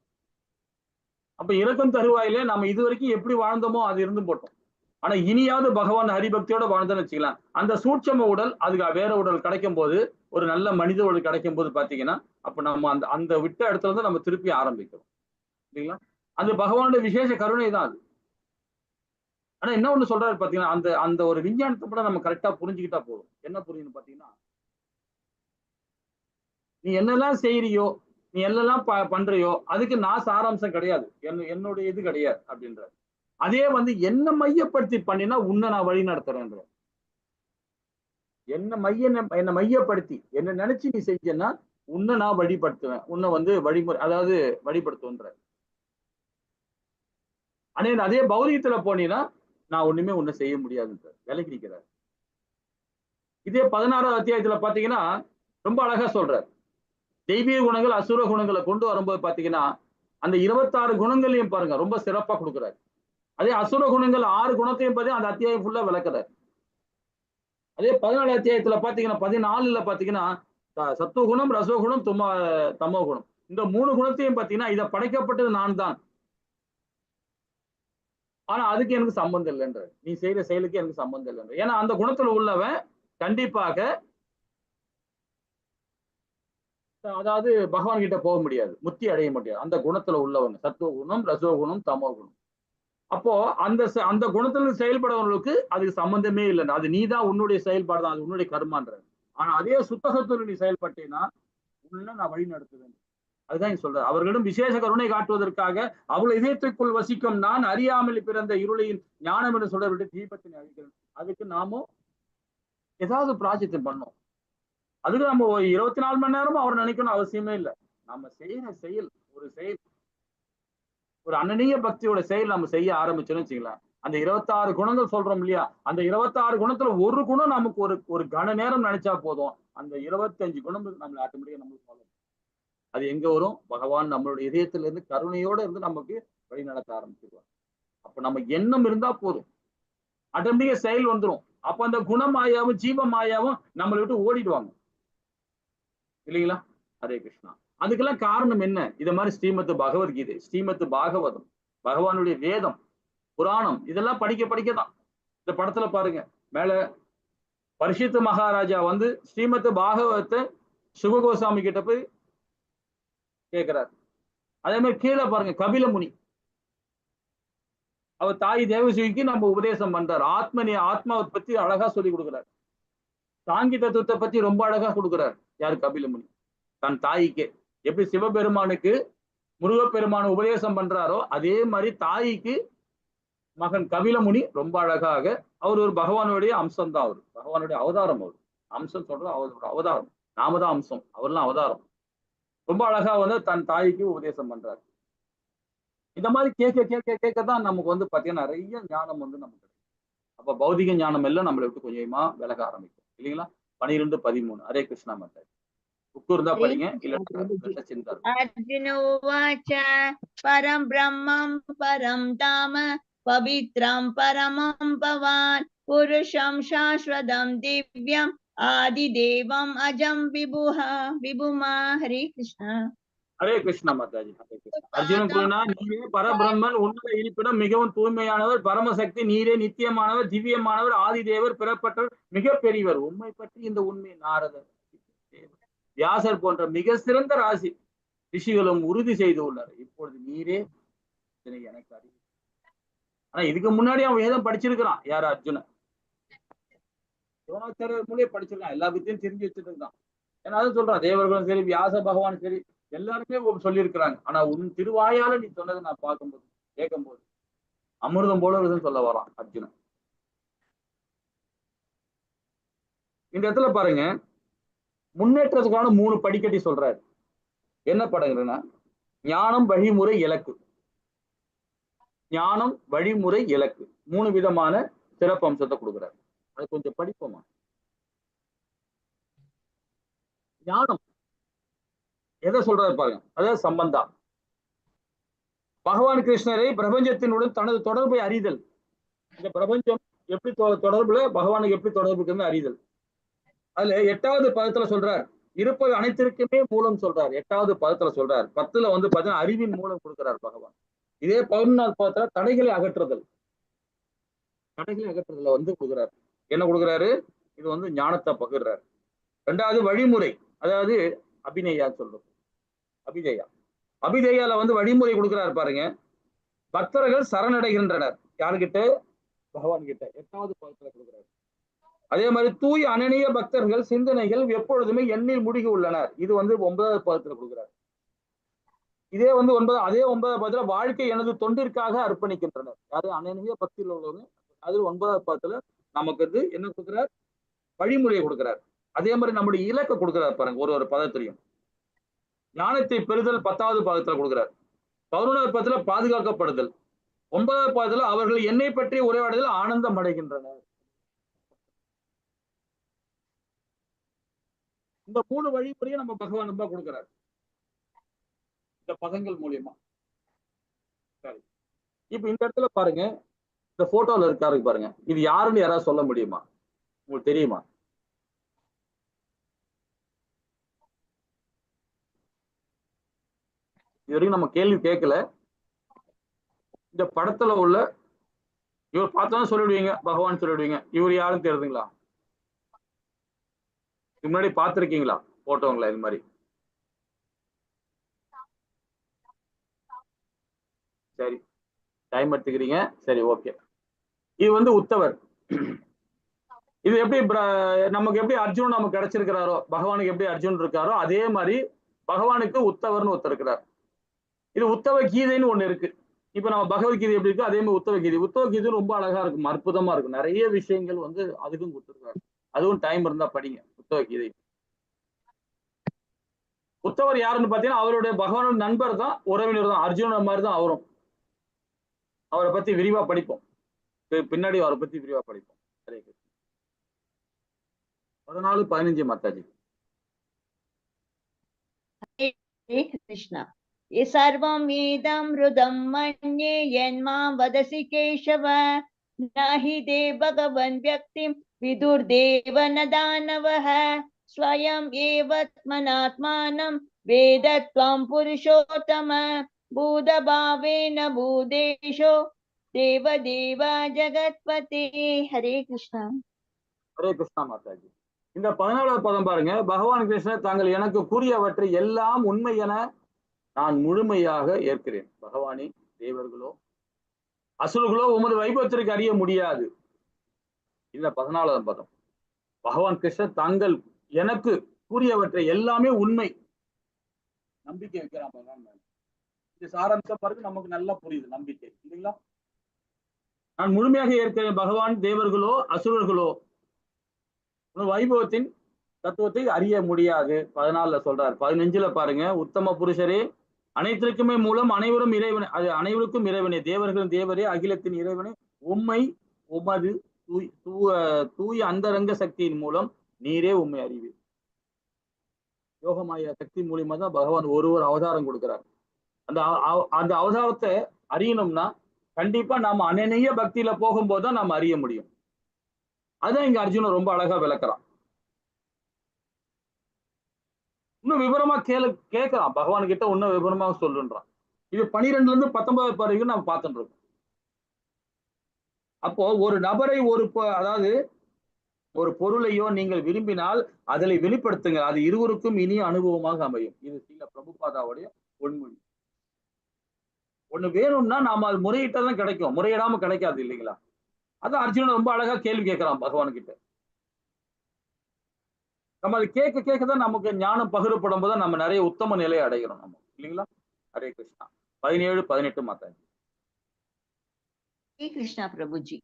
அப்ப இறக்கம் தருவாயிலே நம்ம இது வரைக்கும் எப்படி வாழ்ந்தோமோ அது இருந்து போட்டோம். ஆனா இனியாவது பகவான் ஹரிபக்தியோட வாழ்ந்தோன்னு வச்சுக்கலாம், அந்த சூட்சம உடல் அதுக்கு வேற உடல் கிடைக்கும் போது, ஒரு நல்ல மனித உடல் கிடைக்கும் போது பாத்தீங்கன்னா, அப்ப நம்ம அந்த அந்த விட்ட இடத்துல இருந்து நம்ம திருப்பி ஆரம்பிக்கிறோம் இல்லைங்களா? அது பகவானுடைய விசேஷ கருணை தான் அது. ஆனா என்ன ஒண்ணு சொல்றாரு பாத்தீங்கன்னா, அந்த அந்த ஒரு விஞ்ஞானத்தை கூட நம்ம கரெக்டா புரிஞ்சுக்கிட்டா போதும். என்ன புரியுதுன்னு பாத்தீங்கன்னா, நீ என்னெல்லாம் செய்யறியோ, நீ என்னெல்லாம் பண்றியோ அதுக்கு நான் சாராம்சம் கிடையாது, என்னுடைய இது கிடையாது அப்படின்ற. அதே வந்து என்ன மையப்படுத்தி பண்ணினா உன்னை நான் வழி நடத்துறேன்ற. என்ன மையப்படுத்தி என்ன நினைச்சு நீ செஞ்சேன்னா உன்னை நான் வழிபடுத்துவேன், உன்னை வந்து வழிமுறை அதாவது வழிபடுத்துவேன்ற. ஆனா அதே பௌதிகத்துல போனீங்கன்னா நான் ஒண்ணுமே உன்னை செய்ய முடியாதுன்ற விலகி நிற்கிறார். இதே 16வது அத்தியாயத்துல பாத்தீங்கன்னா ரொம்ப அழகா சொல்றார். தெய்வீக குணங்கள் அசுர குணங்களை கொண்டு வரும்போது பாத்தீங்கன்னா அந்த 26 குணங்களையும் பாருங்க ரொம்ப சிறப்பா கொடுக்குறாரு. அதே அசுர குணங்கள் 6 குணத்தையும் பார்த்து அந்த அத்தியாயம் ஃபுல்லா விளக்குறாரு. அதே 14 அத்தியாயத்துல பாத்தீங்கன்னா 14ல பாத்தீங்கன்னா சத்துவகுணம், ரசோகுணம், தமோ குணம் இந்த 3 குணத்தையும் பாத்தீங்கன்னா இதை படைக்கப்பட்டது நான் தான், ஆனா அதுக்கு எனக்கு சம்பந்தம் இல்லைன்ற, நீ செய்யற செயலுக்கு எனக்கு சம்பந்தம் இல்லைன்ற. ஏன்னா அந்த குணத்துல உள்ளவன் கண்டிப்பாக அதாவது பகவான் கிட்ட போக முடியாது, முக்தி அடைய முடியாது. அந்த குணத்துல உள்ளவங்க சத்துவ குணம், ரசோ குணம், தமோ குணம். அப்போ அந்த அந்த குணத்துல செயல்படுறவங்களுக்கு அதுக்கு சம்பந்தமே இல்லைன்னா அது நீதான் உன்னுடைய செயல்பாடு தான், அது உன்னுடைய கர்மான்ற. ஆனா அதே சுத்த சத்துவ நீ செயல்பட்டீங்கன்னா உன்ன நான் வழி நடத்துவேன். அதுதான் சொல்றாரு. அவர்களிடம் விசேஷ கருணை காட்டுவதற்காக அவ்வளவு இதயத்துக்குள் வசிக்கும் நான் அறியாமல் பிறந்த இருளையின் ஞானம் என்று சொல்ல விட்டு தீபத்தினை அழிக்கிறேன். அதுக்கு நாமும் ஏதாவது பிராஜித்தம் பண்ணோம். அதுக்கு நம்ம 24 மணி நேரமும் அவர் நினைக்கணும் அவசியமே இல்லை. நம்ம செய்யற செயல் ஒரு செயல், ஒரு அனநீய பக்தியோட செயல் நம்ம செய்ய ஆரம்பிச்சோன்னு வச்சுக்கலாம், அந்த 26 குணங்கள் சொல்றோம் இல்லையா, அந்த 26 குணத்துல ஒரு குணம் நமக்கு ஒரு கன நேரம் நினைச்சா போதும், அந்த 25 குணம் நம்மள ஆட்டோமேட்டிக்கா நம்மளுக்கு ஃபாலோ. அது எங்க வரும்? பகவான் நம்மளுடைய இதயத்துல இருந்து கருணையோட இருந்து நமக்கு வழி நடத்த ஆரம்பிச்சிருவார். அப்ப நம்ம எண்ணம் இருந்தா போதும், ஆட்டோமேட்டிக்கா செயல் வந்துடும். அப்ப அந்த குணமாயாவும் ஜீவமாயாவும் நம்மளை விட்டு ஓடிடுவாங்க இல்லைங்களா? ஹரே கிருஷ்ணா. அதுக்கெல்லாம் காரணம் என்ன? இத மாதிரி ஸ்ரீமத் பகவத்கீதை, ஸ்ரீமத் பாகவதம், பகவானுடைய வேதம், புராணம் இதெல்லாம் படிக்கதான். இந்த படத்துல பாருங்க, மேல பரிஷித் மகாராஜா வந்து ஸ்ரீமத் பாகவதத்தை சுககோசாமி கிட்ட போய் கேட்கிறார். அதே மாதிரி கீழே பாருங்க கபில முனி, அவர் தாய் தேவசிக்கு நம்ம உபதேசம் பண்றார். ஆத்மாவை பத்தி அழகா சொல்லி கொடுக்கிறார். சாங்கி தத்துவத்தை பத்தி ரொம்ப அழகா கொடுக்கிறார். யாரு? கபில முனி தன் தாய்க்கு. எப்படி சிவபெருமானுக்கு முருகப்பெருமான உபதேசம் பண்றாரோ அதே மாதிரி தாய்க்கு மகன் கபில முனி ரொம்ப அழகாக, அவர் ஒரு பகவானுடைய அம்சம் தான், அவர் பகவானுடைய அவதாரம். அவர் அம்சம் சொல்றது அவரோட அவதாரம், நாம தான் அம்சம், அவர்லாம் அவதாரம். ரொம்ப அழகா வந்து தன் தாய்க்கு உபதேசம் பண்றாரு. இந்த மாதிரி கேட்கதான் நமக்கு வந்து பாத்தீங்கன்னா நிறைய ஞானம் வந்து நமக்கு கிடைக்கும். அப்ப பௌதிக ஞானம் எல்லாம் நம்மளை விட்டு கொஞ்சமா விலக ஆரம்பிக்கும் இல்லைங்களா? 12-13. ஹரே கிருஷ்ணா மாதாஜி. புக்கு இருந்தா படிங்க, இல்ல சிந்தா. அர்ஜுன உவாச்ச பரம் பிரம்மம் பரம் தாம பவித்ரம் பரமம் பவான் புருஷம் சாஸ்வதம் திவ்யம் ஆதிதேவம் அஜம் விபுமா. ஹரே கிருஷ்ணா. ஹரே கிருஷ்ணா மாதாஜி. ஹரே கிருஷ்ணா. அர்ஜுனன் கூறினா, நீரே பரபிரம்மன், உன்னத இருப்பிடம், மிகவும் தூய்மையானவர், பரமசக்தி, நீரே நித்தியமானவர், திவ்யமானவர், ஆதிதேவர், பிறப்பட்டவர், மிக பெரியவர். உண்மை பற்றி இந்த உண்மை நாரதர், வியாசர் போன்ற மிக சிறந்த ராசி ரிஷிகளும் உறுதி செய்து உள்ளார். இப்பொழுது நீரே எனக்கு அறிவு. ஆனா இதுக்கு முன்னாடி அவன் வேதம் படிச்சிருக்கிறான். யாரு? அர்ஜுனன். துரோணாச்சாரியர் மூலியம் படிச்சிருக்கான், எல்லா வித்தையும் தெரிஞ்சு வச்சுட்டு இருக்கான். ஏன்னா அது சொல்றான், தேவர்களும் சரி, வியாச பகவான் சரி, எல்லாருமே சொல்லியிருக்கிறாங்க. ஆனா உன் திருவாயால நீ சொன்னதை நான் பார்க்கும்போது கேட்கும்போது அமிர்தம் போல இருக்குதுன்னு சொல்ல வரான் அர்ஜுனன். இந்த இடத்துல பாருங்க, முன்னேற்றத்துக்கான 3 படிக்கட்டி சொல்றாரு. என்ன படங்குறதுன்னா, ஞானம், வழிமுறை, இலக்கு. ஞானம், வழிமுறை, இலக்கு 3 விதமான சிறப்பு அம்சத்தை கொடுக்குறாரு. அது கொஞ்சம் படிப்போமா? ஞானம் எதை சொல்றாரு பாருங்க, அதாவது சம்பந்தா. பகவான் கிருஷ்ணரை பிரபஞ்சத்தினுடன் தனது தொடர்பை அறிதல். இந்த பிரபஞ்சம் எப்படி தொடர்புல பகவானுக்கு எப்படி தொடர்பு இருக்குன்னு அறிதல். அதுல 8வது பதத்துல சொல்றார், இருப்பது அனைத்திற்குமே மூலம் சொல்றார். 8வது பதத்துல சொல்றார். 10ல வந்து பாத்தீங்கன்னா அறிவின் மூலம் கொடுக்கிறார் பகவான். இதே 11வது பதத்துல தடைகளை அகற்றுதல். தடைகளை அகற்றுதல வந்து கொடுக்குறாரு. என்ன கொடுக்குறாரு? இது வந்து ஞானத்தை பகிர்றாரு. 2வது வழிமுறை, அதாவது அபிநயா சொல்றது. அபிதேயால வந்து வழிமுறை கொடுக்கிறார் பாருங்க. பக்தர்கள் சரணடைகின்றனர். யாருகிட்ட? பகவான் கிட்ட. 8வது பதத்துல கொடுக்கிறார். அதே மாதிரி தூய் அனனிய பக்தர்கள் சிந்தனைகள் எப்பொழுதுமே எண்ணில் முழுகி உள்ளனர். இது வந்து 9வது பதத்துல கொடுக்கிறார். இதே வந்து 9வது பதத்துல வாழ்க்கை எனது தொண்டிற்காக அர்ப்பணிக்கின்றனர். யாரு? அனனிய பக்தியில் உள்ளவங்க. அது 9வது பதத்துல நமக்கு வந்து என்ன கொடுக்கிறார்? வழிமுறையை கொடுக்கிறார். அதே மாதிரி நம்முடைய இலக்கை கொடுக்கிறார் பாருங்க, ஒரு பதத்திலையும். ஞானத்தை பெறுதல் 10வது பதத்துல கொடுக்கிறார். 11வது பதத்துல பாதுகாக்கப்படுதல். 9வது பதத்துல அவர்கள் என்னை பற்றி உரையாடுதல் ஆனந்தம் அடைகின்றனர். இந்த 3 வழிமுறையை நம்ம பகவான் ரொம்ப கொடுக்கிறார் இந்த பதங்கள் மூலியமா. சரி, இப்ப இந்த இடத்துல பாருங்க, இந்த போட்டோல இருக்காரு பாருங்க, இது யாருன்னு யாராவது சொல்ல முடியுமா? உங்களுக்கு தெரியுமா? இது வரைக்கும் நம்ம கேள்வி கேட்கல. இந்த படத்துல உள்ள இவர் பார்த்தோன்னு சொல்லிடுவீங்க, பகவான் சொல்லிடுவீங்க. இவர் யாருன்னு தெரியுதுங்களா? முன்னாடி பார்த்திருக்கீங்களா போட்டோங்களா இது மாதிரி? சரி, டைம் எடுத்துக்கிறீங்க. சரி, ஓகே. இது வந்து உத்தவர். இது எப்படி நமக்கு எப்படி அர்ஜுன் நமக்கு கிடைச்சிருக்கிறாரோ, பகவானுக்கு எப்படி அர்ஜுன் இருக்காரோ அதே மாதிரி பகவானுக்கு உத்தவர்னு ஒருத்தர் இருக்கிறார். இது உத்தவ கீதைன்னு ஒண்ணு இருக்கு. இப்ப நம்ம பகவத்கீதை எப்படி இருக்கு அதே மாதிரி உத்தவ கீதை ரொம்ப அழகா இருக்கும், அற்புதமா இருக்கும். நிறைய விஷயங்கள் வந்து அதுக்கும் கொடுத்துருக்காரு. அதுவும் டைம் இருந்தா படிங்க உத்தவ கீதை. உத்தவர் யாருன்னு பாத்தீங்கன்னா அவருடைய பகவானோட நண்பர் தான், உறவினர் தான். அர்ஜுன மாதிரி தான் அவரும். அவரை பத்தி விரிவா படிப்போம், பின்னாடி அவரை பத்தி விரிவா படிப்போம். ஹரே கிருஷ்ணா. 14-15 மாதாஜி. हरे कृष्ण। ये सर्वं वेदमृतं मन्ये यन्मां वदसि केशव, न हि ते भगवन् व्यक्तिं विदुर्देव न दानवः, स्वयं एवात्मनात्मानं वेद त्वं पुरुषोत्तम, भूतभावेन भूतेषु देवदेव जगत्पते। हरे कृष्ण। ஹரே கிருஷ்ணா மாதாஜி. இந்த 14வது பதம் பாருங்க, பகவான் கிருஷ்ணர் தாங்கள் எனக்கு கூறியவற்றை எல்லாம் உண்மை என நான் முழுமையாக ஏற்கிறேன். பகவானே, தேவர்களோ அசுரர்களோ உமது வைபவத்திற்கு அறிய முடியாது. இந்த 14வது பதம். பகவான் கிருஷ்ணர் தாங்கள் எனக்கு கூறியவற்றை எல்லாமே உண்மை, நம்பிக்கை வைக்கிறான் பகவான். இது சாராம்சம் பாருங்க, நமக்கு நல்லா புரியுது நம்பிக்கை இல்லைங்களா? நான் முழுமையாக ஏற்கிறேன். பகவான், தேவர்களோ அசுரர்களோ வைபவத்தின் தத்துவத்தை அறிய முடியாது. 14ல சொல்றார். 15ல பாருங்க, உத்தம புருஷரே, அனைத்திற்குமே மூலம் அனைவரும் இறைவனே, அது அனைவருக்கும் இறைவனே, தேவர்களும் தேவரே, அகிலத்தின் இறைவனே, உம்மை உமது தூய அந்தரங்க சக்தியின் மூலம் நீரே உண்மை அறிவு. யோகமாய சக்தி மூலியமா தான் பகவான் ஒரு அவதாரம் கொடுக்கிறார். அந்த அவதாரத்தை அறியணும்னா கண்டிப்பா நாம அனநிய பக்தியில போகும்போதுதான் நாம அறிய முடியும். அதான் இங்க அர்ஜுனன் ரொம்ப அழகா விளக்குறான். இன்னும் விவரமா கேட்கலாம் பகவான் கிட்ட, இன்னும் விவரமா சொல்லுன்றான். இது 12ல இருந்து 19 வரைக்கும் நம்ம பார்த்துட்டு இருக்கோம். அப்போ ஒரு நபரை அதாவது ஒரு பொருளையோ நீங்கள் விரும்பினால் அதில் வெளிப்படுத்துங்க, அது இருவருக்கும் இனிய அனுபவமாக அமையும். இது ஸ்ரீல பிரபுபாதாவுடைய பொன்மொழி. ஒண்ணு வேணும்னா நாம அது முறையிட்டதான் கிடைக்கும், முறையிடாம கிடைக்காது இல்லைங்களா? அதான் அர்ஜுனன் ரொம்ப அழகா கேள்வி கேட்கிறான் பகவான் கிட்ட. நம்ம அது கேட்க கேட்கதான் நமக்கு ஞானம் பகிரப்படும் போது நம்ம நிறைய உத்தம நிலையை அடைகிறோம் நம்ம, இல்லைங்களா? ஹரே கிருஷ்ணா. 17, 18 மாதாஜி. श्री कृष्ण प्रभु जी।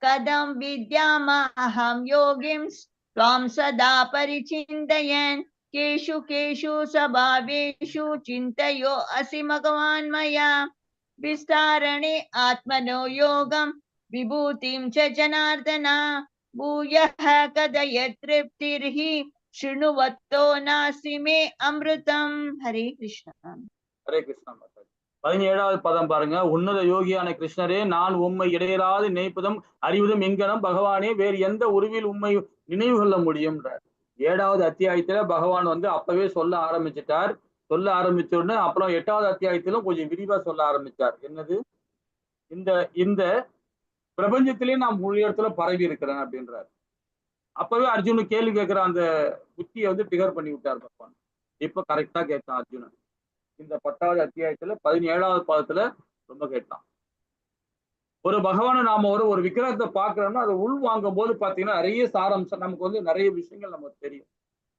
कदम विद्यामहं योगिंस् त्वां सदा परिचिन्तयन् केषु केषु स्वभावेषु चिन्तयो असि भगवान् मया विस्तारणे आत्मनो योगं विभूतिं च जनार्दन भूयः कदय तृप्तिर्हि शृणुवतो नास्ति मे अमृतम्। हरे कृष्ण। ஹரே கிருஷ்ணா மாதாஜி. 17வது பதம் பாருங்க. உன்னத யோகியான கிருஷ்ணரே, நான் உம்மை இடையராது நினைப்பதும் அறிவதும் எங்கனம் பகவானே, வேறு எந்த உருவில் உம்மை நினைவு கொள்ள முடியும்ன்றார். 7வது அத்தியாயத்துல பகவான் அப்பவே சொல்ல ஆரம்பிச்சிட்டார். சொல்ல ஆரம்பிச்ச உடனே அப்புறம் 8வது அத்தியாயத்திலும் கொஞ்சம் விரிவா சொல்ல ஆரம்பிச்சார். என்னது? இந்த இந்த பிரபஞ்சத்திலே நான் முழு இடத்துல பரவி இருக்கிறேன் அப்படின்றார். அப்பவே அர்ஜுனு கேள்வி கேட்கிற அந்த புத்தியை டிகர் பண்ணி விட்டார் பகவான். இப்ப கரெக்டா கேட்டான் அர்ஜுனன். இந்த 10வது அத்தியாயத்துல 17வது பாதத்துல ரொம்ப கேட்டான். ஒரு பகவானை நாம ஒரு விக்கிரகத்தை பாக்குறோம்னா அதை உள் வாங்கும் போது பாத்தீங்கன்னா நிறைய சாரம்சம் நமக்கு நிறைய விஷயங்கள் நமக்கு தெரியும்,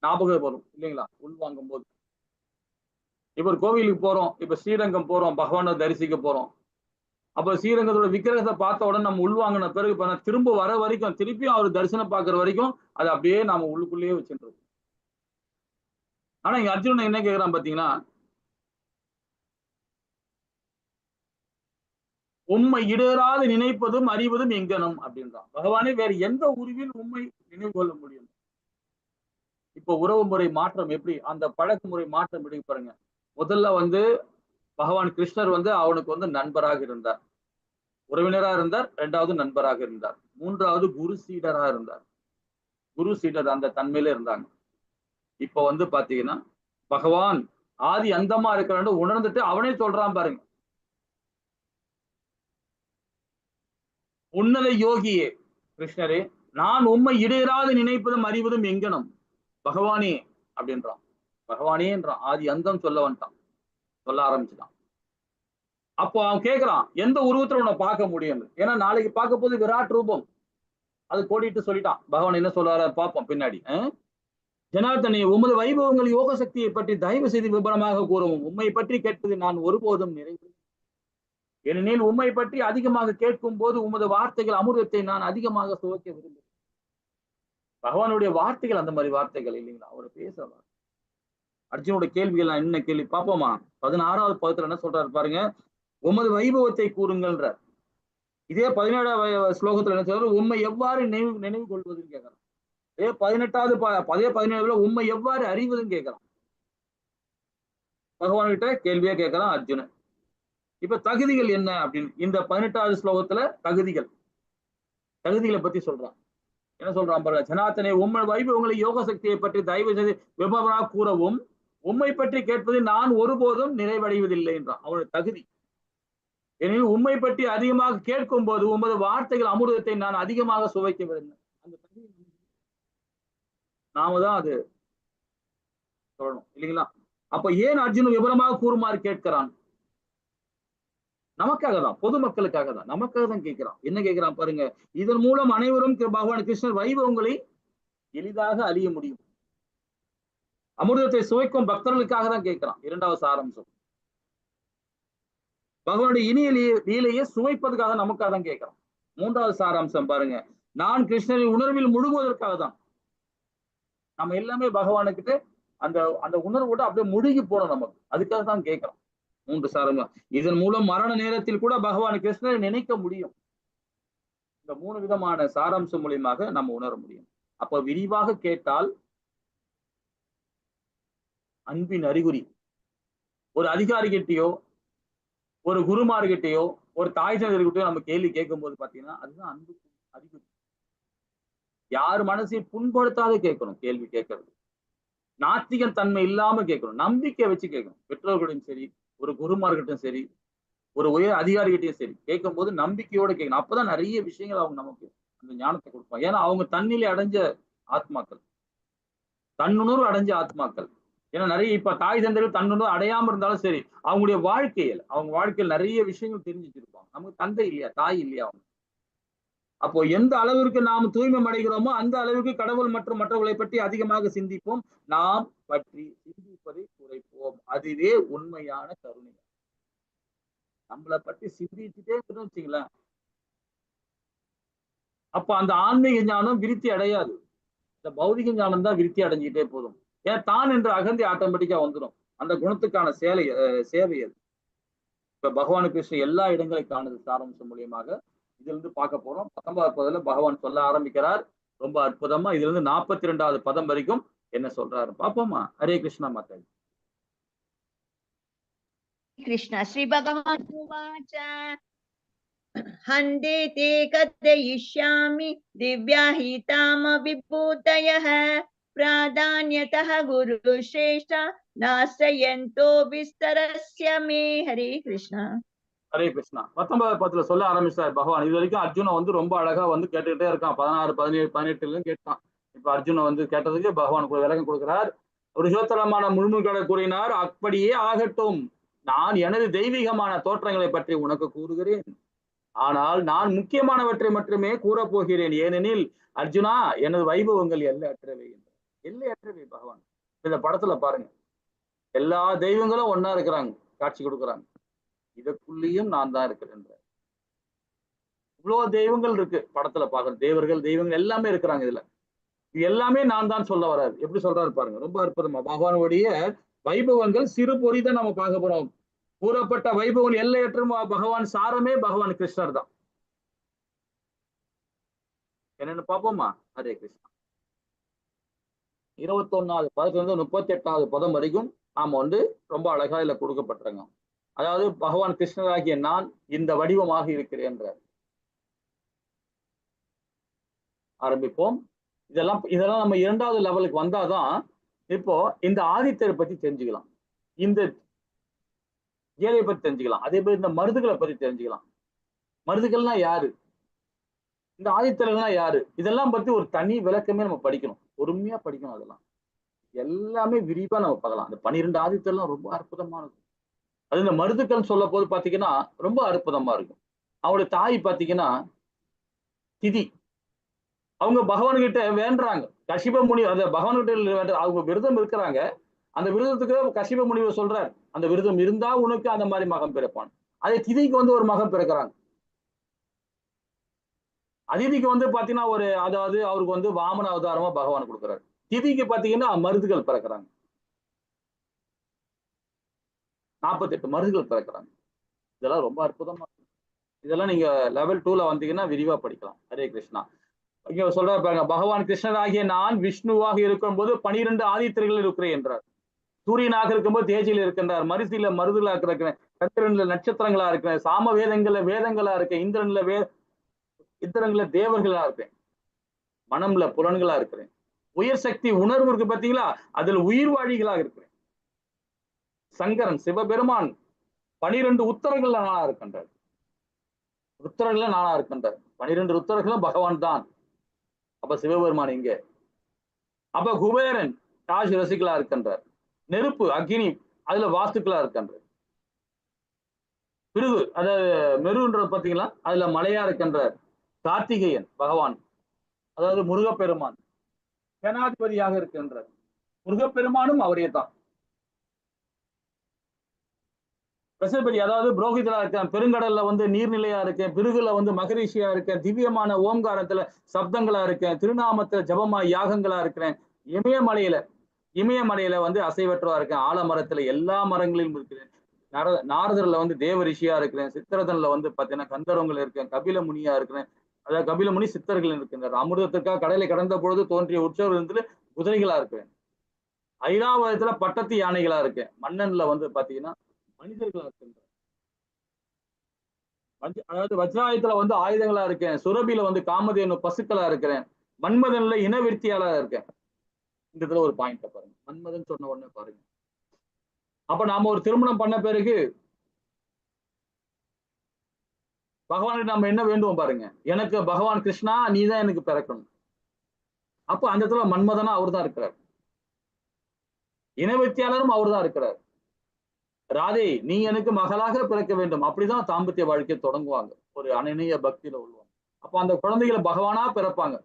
ஞாபகம் வரும், இல்லைங்களா? உள் வாங்கும் போது இப்ப ஒரு கோவிலுக்கு போறோம், இப்ப ஸ்ரீரங்கம் போறோம், பகவானை தரிசிக்க போறோம். அப்ப ஸ்ரீரங்கத்தோட விக்கிரகத்தை பார்த்த உடனே நம்ம உள்வாங்கின பிறகு திரும்ப வர வரைக்கும், திருப்பியும் அவர் தரிசனம் பார்க்கிற வரைக்கும் அது அப்படியே நாம உள்ளுக்குள்ளேயே வச்சுட்டு இருக்கோம். ஆனா இங்க அர்ஜுனன் என்ன கேட்கிறான் பாத்தீங்கன்னா, உண்மை இடராது நினைப்பதும் அறிவதும் எங்கனும் அப்படின்றான். பகவானே, வேறு எந்த உருவில் உண்மை நினைவு கொள்ள முடியும்? இப்ப உறவு முறை மாற்றம் எப்படி, அந்த பழக்க முறை மாற்றம் எப்படி பாருங்க. முதல்ல பகவான் கிருஷ்ணர் அவனுக்கு நண்பராக இருந்தார், உறவினராக இருந்தார். 2வது நண்பராக இருந்தார். 3வது குரு சீடராக இருந்தார். குரு சீடர் அந்த தன்மையில இருந்தாங்க. இப்ப பாத்தீங்கன்னா பகவான் ஆதி அந்தமா இருக்கிறான்னு உணர்ந்துட்டு அவனே சொல்றான் பாருங்க. உன்னத யோகியே கிருஷ்ணரே, நான் உம்மை இடையராது நினைப்பதும் அறிவதும் எங்கனும் பகவானே அப்படின்றான். பகவானேன்றான். ஆதி அந்தம் சொல்ல வந்துட்டான், சொல்ல ஆரம்பிச்சுட்டான். அப்போ அவன் கேட்கிறான், எந்த உருவத்துல உன்னை பார்க்க முடியும்? ஏன்னா நாளைக்கு பார்க்க போது விராட் ரூபம் அது கோடிட்டு சொல்லிட்டான். பகவான் என்ன சொல்றாரு பார்ப்போம் பின்னாடி. ஜனார்தனே, உமது வைபவங்கள் யோக சக்தியை பற்றி தயவு செய்து விபரமாக கூறவும். உண்மை பற்றி கேட்பது நான் ஒருபோதும் நிறைவு, ஏனெனில் உண்மை பற்றி அதிகமாக கேட்கும் போது உமது வார்த்தைகள் அமிர்தத்தை நான் அதிகமாக சுவைக்க விரும்புகிறேன். பகவானுடைய வார்த்தைகள் அந்த மாதிரி வார்த்தைகள் இல்லைங்களா? அவர் பேசுறார். அர்ஜுனோட கேள்விகள் நான் என்ன கேள்வி பார்ப்போமா? 16வது பதத்துல என்ன சொல்றாரு பாருங்க. உமது வைபவத்தை கூறுங்கள்ன்றார். இதே 17வது ஸ்லோகத்துல என்ன சொல்றாரு? உண்மை எவ்வாறு நினைவு கொள்வதுன்னு கேட்கறான். அதே 17வது உண்மை எவ்வாறு அறிவதுன்னு கேட்கறான். பகவான்கிட்ட கேள்வியா கேட்கறான் அர்ஜுனன். இப்ப தகுதிகள் என்ன அப்படின்னு இந்த 18வது ஸ்லோகத்துல தகுதிகளை பத்தி சொல்றான். என்ன சொல்றான் பாருங்க. ஜனார்தனே, உம்மை வைபவங்களை யோக சக்தியை பற்றி தயவு செய்து விபரமாக கூறவும். உண்மை பற்றி கேட்பது நான் ஒருபோதும் நிறைவடைவதில்லை என்றான். அவனுடைய தகுதி. ஏனெனில் உண்மை பற்றி அதிகமாக கேட்கும் போது உமது வார்த்தைகள் அமிர்தத்தை நான் அதிகமாக சுவைக்க விரும்புகிறேன். அந்த தகுதி நாம தான் அது சொல்லணும், இல்லைங்களா? அப்ப ஏன் அர்ஜுனன் விவரமாக கூறுமாறு கேட்கிறான்? நமக்காக தான், பொதுமக்களுக்காக தான், நமக்காக தான் கேட்கிறான். என்ன கேட்கிறான் பாருங்க. இதன் மூலம் அனைவரும் பகவான் கிருஷ்ணர் வைபவங்களை எளிதாக அறிய முடியும். அமிர்தத்தை சுவைக்கும் பக்தர்களுக்காக தான் கேட்கிறான். 2வது சாராம்சம், பகவானுடைய இனிய லீலையை சுவைப்பதற்காக நமக்காக தான் கேட்கிறான். 3வது சாராம்சம் பாருங்க. நான் கிருஷ்ணரின் உணர்வில் முழுகுவதற்காக தான். நம்ம எல்லாமே பகவானுக்கிட்ட அந்த அந்த உணர்வோட அப்படியே முழுகி போறோம் நமக்கு, அதுக்காக தான் கேட்கிறோம். 3 சாரங்கள். இதன் மூலம் மரண நேரத்தில் கூட பகவான் கிருஷ்ணரை நினைக்க முடியும். இந்த 3 விதமான சாராம்சம் மூலியமாக நம்ம உணர முடியும். அப்ப விரிவாக கேட்டால் அன்பின் அறிகுறி. ஒரு அதிகாரிகிட்டையோ ஒரு குருமார்கிட்டையோ ஒரு தாய் தந்தையர்கிட்டயோ நம்ம கேள்வி கேட்கும் போது பாத்தீங்கன்னா அதுதான் அன்பு அறிகுறி. யார் மனசையும் புண்படுத்தாத கேட்கணும். கேள்வி கேட்கறது நாத்திகன் தன்மை இல்லாம கேட்கணும், நம்பிக்கை வச்சு கேட்கணும். பெற்றோர்களையும் சரி, ஒரு குருமார்கிட்டையும் சரி, ஒரு உயர் அதிகாரிகிட்டையும் சரி கேட்கும் போது நம்பிக்கையோட கேட்கணும். அப்பதான் நிறைய விஷயங்கள் அவங்க நமக்கு அந்த ஞானத்தை கொடுப்பாங்க. ஏன்னா அவங்க தன்னிலை அடைஞ்ச ஆத்மாக்கள், தன்னுணர்வு அடைஞ்ச ஆத்மாக்கள். ஏன்னா நிறைய இப்ப தாய் தந்தைகள் தன்னுணர்வு அடையாம இருந்தாலும் சரி, அவங்க வாழ்க்கையில் நிறைய விஷயங்கள் தெரிஞ்சு வச்சிருப்பாங்க. நமக்கு தந்தை இல்லையா, தாய் இல்லையா, அவங்க அப்போ எந்த அளவிற்கு நாம் தூய்மை அடைகிறோமோ அந்த அளவுக்கு கடவுள் மற்றும் மற்றவர்களை பற்றி அதிகமாக சிந்திப்போம். நாம் பற்றி சிந்திப்பதை குறைப்போம். அதுவே உண்மையான கருணை. நம்மளை பற்றி சிந்திச்சுட்டே இருக்கணும்னு வச்சுங்களேன், அப்ப அந்த ஆன்மீக ஞானம் விருத்தி அடையாது. இந்த பௌதிக ஞானம் தான் விருத்தி அடைஞ்சிட்டே போதும். ஏன் தான் என்ற அகந்தி ஆட்டோமேட்டிக்கா வந்துடும். அந்த குணத்துக்கான சேவை அது. இப்ப பகவான் கிருஷ்ண எல்லா இடங்களை காணுது சாராம்சம் மூலியமாக. இதுல இருந்து பார்க்க போறோம். 19வது பதத்துல பகவான் சொல்ல ஆரம்பிக்கிறார். ரொம்ப அற்புதமா இதுல இருந்து 42வது பதம் வரைக்கும் என்ன சொல்றாரு பாப்போமா? ஹரே கிருஷ்ணா மாதாஜி. कृष्ण श्री भगवान् उवाच हन्ते ते कथयिष्यामि दिव्या हि ताम विभूतयः प्राधान्यतः गुरुश्रेष्ठ नाश्रयन्तो विस्तरस्य मे हरे कृष्ण. ஹரே கிருஷ்ணா. 19வது பதத்துல சொல்ல ஆரம்பிச்சார் பகவான். இது வரைக்கும் அர்ஜுன வந்து ரொம்ப அழகா வந்து கேட்டுக்கிட்டே இருக்கான். 16, 17, 18 கேட்டான். இப்ப அர்ஜுன வந்து கேட்டதுக்கு பகவான் விளக்கம் கொடுக்கிறார். புருஷோத்தரமான முழுமுகளை கூறினார். அப்படியே ஆகட்டும், நான் எனது தெய்வீகமான தோற்றங்களை பற்றி உனக்கு கூறுகிறேன். ஆனால் நான் முக்கியமானவற்றை மட்டுமே கூறப்போகிறேன். ஏனெனில் அர்ஜுனா, எனது வைபவங்கள் எல்லையற்றவை. எல்லையற்றவை பகவான். இந்த படத்துல பாருங்க, எல்லா தெய்வங்களும் ஒன்னா இருக்கிறாங்க, காட்சி கொடுக்குறாங்க. இதற்குள்ளேயும் நான் தான் இருக்கிறேன். இவ்வளவு தெய்வங்கள் இருக்கு படத்துல பாக்குற. தேவர்கள், தெய்வங்கள் எல்லாமே இருக்கிறாங்க இதுல. இது எல்லாமே நான் தான் சொல்ல வராது. எப்படி சொல்றாரு பாருங்க, ரொம்ப அற்புதமா. பகவானுடைய வைபவங்கள் சிறு பொறிதான் நம்ம பார்க்க போறோம். கூறப்பட்ட வைபவம் எல்லையற்ற பகவான் சாரமே பகவான் கிருஷ்ணர் தான். என்னன்னு பாப்போமா? ஹரே கிருஷ்ணா. 21வது பதத்துல இருந்து 38வது பதம் வரைக்கும் நாம வந்து ரொம்ப அழகா இதுல கொடுக்கப்பட்டிருங்க. அதாவது பகவான் கிருஷ்ணராகிய நான் இந்த வடிவமாக இருக்கிறேன். ஆரம்பிப்போம். இதெல்லாம் நம்ம 2வது லெவலுக்கு வந்தாதான் இப்போ இந்த ஆதித்யரை பத்தி தெரிஞ்சுக்கலாம், இந்த ஏழையை பத்தி தெரிஞ்சுக்கலாம், அதே மாதிரி இந்த மருதுகளை பத்தி தெரிஞ்சுக்கலாம். மருதுகள்னா யாரு, இந்த ஆதித்யர்கள்லாம் யாரு, இதெல்லாம் பத்தி ஒரு தனி விளக்கமே நம்ம படிக்கணும், பொறுமையா படிக்கணும். அதெல்லாம் எல்லாமே விரிவா நம்ம பார்க்கலாம். அந்த 12 ஆதித்யர்லாம் ரொம்ப அற்புதமானது. அது இந்த மருதுக்கள் சொல்ல போது பாத்தீங்கன்னா ரொம்ப அற்புதமா இருக்கும். அவங்களுடைய தாய் பாத்தீங்கன்னா திதி. அவங்க பகவான்கிட்ட வேண்டுறாங்க. கசிப முனி அந்த பகவான்கிட்ட அவங்க விரதம் இருக்கிறாங்க. அந்த விரதத்துக்கு கசிப முனிவர் சொல்றார், அந்த விரதம் இருந்தா உனக்கு அந்த மாதிரி மகன் பிறப்பான். அதே திதிக்கு வந்து ஒரு மகன் பிறக்கிறாங்க. அதிதிக்கு வந்து பாத்தீங்கன்னா அதாவது அவருக்கு வந்து வாமன அவதாரமா பகவான் கொடுக்குறாரு. திதிக்கு பாத்தீங்கன்னா மருதுகள் பிறக்கிறாங்க. 48 மருதுகள் பிறக்கிறாங்க. இதெல்லாம் ரொம்ப அற்புதமா. இதெல்லாம் நீங்க லெவல் 2ல வந்தீங்கன்னா விரிவா படிக்கலாம். ஹரே கிருஷ்ணா. இங்க சொல்ற பாருங்க, பகவான் கிருஷ்ணராகிய நான் விஷ்ணுவாக இருக்கும் போது 12 ஆதித்யர்கள் இருக்கிறேன் என்றார். சூரியனாக இருக்கும்போது தேஜில இருக்கின்றார். மருதியில மருதுலா இருக்கிறேன். சந்திரன்ல நட்சத்திரங்களா இருக்கிறேன். சாம வேதங்களா இருக்கேன். இந்திரன்ல தேவர்களா இருப்பேன். மனம்ல புலன்களா இருக்கிறேன். உயர் சக்தி உணர்வு இருக்கு பாத்தீங்களா, அதுல உயிர் வாழிகளாக இருக்கிறேன். சங்கரன் சிவபெருமான் 12 உத்தரங்கள்ல நானா இருக்கின்றார். ருத்தரர்கள நானா இருக்கின்றார். 12 ருத்தர்களும் பகவான் தான். அப்ப சிவபெருமான் இங்க. அப்ப குபேரன் காஷ் ரசிகளா இருக்கின்றார். நெருப்பு அக்னி அதுல வாஸ்துக்களா இருக்கின்றார். பிருகு அதாவது மெருன்றது பாத்தீங்களா, அதுல மலையா இருக்கின்றார். கார்த்திகேயன் பகவான், அதாவது முருகப்பெருமான் சேனாதிபதியாக இருக்கின்றார். முருகப்பெருமானும் அவரே தான். பிரசபதி அதாவது புரோகிதரா இருக்கேன். பெருங்கடல்ல வந்து நீர்நிலையா இருக்கேன். பிருகுல வந்து மகரிஷியா இருக்கேன். திவ்யமான ஓம்காரத்துல சப்தங்களா இருக்கேன். திருநாமத்துல ஜபமா யாகங்களா இருக்கிறேன். இமயமலையில வந்து அசைவற்றவா இருக்கேன். ஆலமரத்துல எல்லா மரங்களிலும் இருக்கிறேன். நாரதர்ல வந்து தேவ ரிஷியா இருக்கிறேன். சித்திரதன்ல வந்து பாத்தீங்கன்னா கந்தர்வங்கள் இருக்கேன். கபில முனியா இருக்கிறேன். அதாவது கபில முனி சித்தர்கள் இருக்கின்றார். அமிர்தத்திற்காக கடலை கடந்த பொழுது தோன்றிய உற்சவத்துல குதிரைகளா இருக்கிறேன். ஐராவதத்துல பட்டத்து யானைகளா இருக்கேன். மன்னன்ல வந்து பாத்தீங்கன்னா மனிதர்களா இருக்கின்றார். அதாவது வஜ்ராயத்துல வந்து ஆயுதங்களா இருக்கேன். சுரபியில வந்து காமதேனு பசுக்களா இருக்கிறேன். மன்மதன்ல இனவிருத்தியாளா இருக்கேன். இந்த இடத்துல ஒரு பாயிண்ட் பாருங்க, மன்மதன் சொன்ன உடனே பாருங்க. அப்ப நாம ஒரு திருமணம் பண்ண பிறகு பகவானுக்கு நம்ம என்ன வேண்டுவோம் பாருங்க, எனக்கு பகவான் கிருஷ்ணா நீதான் எனக்கு பிறக்கணும். அப்ப அந்த இடத்துல மன்மதனா அவர் தான் இருக்கிறார். இனவிருத்தியாளரும் அவர் தான் இருக்கிறார். ராதே நீ எனக்கு மகளாக பிறக்க வேண்டும். அப்படிதான் தாம்பத்திய வாழ்க்கையை தொடங்குவாங்க ஒரு அனநிய பக்தியில உள்ளவங்க. அப்ப அந்த குழந்தைகளை பகவானா பிறப்பாங்க,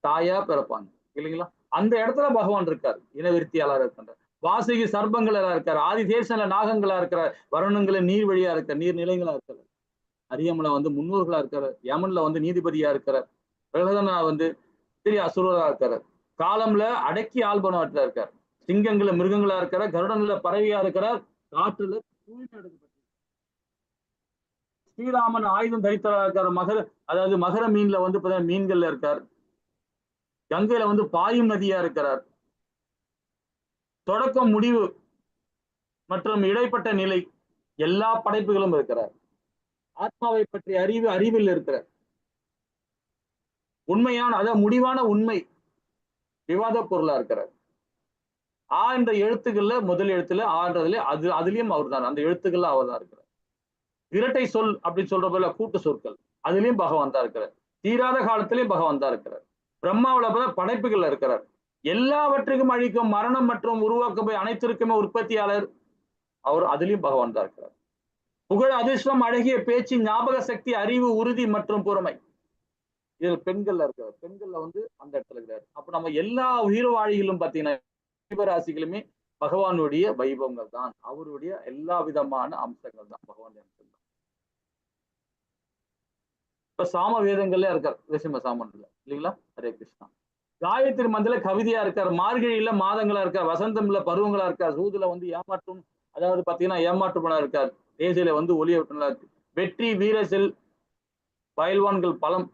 தாயா பிறப்பாங்க இல்லைங்களா? அந்த இடத்துல பகவான் இருக்காரு, இனவிருத்தியாளர் இருக்கின்ற வாசுகி சர்ப்பங்களா இருக்காரு, ஆதிதேசன்ல நாகங்களா இருக்கிறார், வருணங்களை நீர் வழியா இருக்க நீர் நிலைகளா இருக்கிறார், அரியமலை வந்து முன்னோர்களா இருக்கிறார், யமன்ல வந்து நீதிபதியா இருக்கிறார், பிரகதனா வந்து பெரிய அசுரரா இருக்காரு, காலம்ல அடக்கி ஆள்பனவற்ற இருக்கார், சிங்கங்கள மிருகங்களா இருக்கிறார், கருடன்ல பறவையா இருக்கிறார், காற்றுல தூய்மை எடுக்கப்பட்ட ஸ்ரீராமன் ஆயுதம் தரித்தவரா இருக்கார், அதாவது மகர மீன்ல வந்து மீன்கள்ல இருக்கார், கங்கையில வந்து பாயும் நதியா இருக்கிறார், தொடக்கம் முடிவு மற்றும் இடைப்பட்ட நிலை எல்லா படைப்புகளும் இருக்கிறார், ஆத்மாவை பற்றிய அறிவில் இருக்கிறார், உண்மையான அதாவது முடிவான உண்மை விவாத பொருளா இருக்கிறார். ஆ என்ற எழுத்துக்கள்ல முதல் எழுத்துல ஆன்றதுல அதுலயும் அவர் தான், அந்த எழுத்துக்கள்ல அவர் தான் இருக்கிறார். இரட்டை சொல் அப்படின்னு சொல்ற போல கூட்டு சொற்கள் அதுலயும் பகவான் தான் இருக்கிறார். தீராத காலத்திலயும் பகவான் தான் இருக்கிறார். பிரம்மாவில படைப்புகள் இருக்கிறார். எல்லாவற்றுக்கும் அழிக்கும் மரணம் மற்றும் உருவாக்கம் அனைத்திற்குமே உற்பத்தியாளர் அவர், அதுலயும் பகவான் தான் இருக்கிறார். புகழ், அதிர்ஷ்டம், அழகிய பேச்சு, ஞாபக சக்தி, அறிவு, உறுதி மற்றும் பொறுமை இதுல பெண்கள்ல இருக்கிறார். பெண்கள்ல வந்து அந்த இடத்துல இருக்கிறார். அப்ப நம்ம எல்லா உயிர்வாழிகளும் பாத்தீங்கன்னா ஜீவராசிகளுமே பகவானுடைய வைபவங்கள் தான், அவருடைய எல்லா விதமான அம்சங்கள் தான் பகவான் அம்சங்கள். இப்ப சாம வேதங்கள்ல இருக்கார், ரிஷம சாமன்ல இல்லைங்களா? ஹரே கிருஷ்ணா. காயத்ரி மந்திர கவிதையா இருக்கார், மார்கழியில மாதங்களா இருக்கார், வசந்தம்ல பருவங்களா இருக்கார், சூதுல வந்து ஏமாற்றும் அதாவது பாத்தீங்கன்னா ஏமாற்றுமனா இருக்கார், தேசியில வந்து ஒளியவிட்டா இருக்கு, வெற்றி வீரசில் பயில்வான்கள் பலம்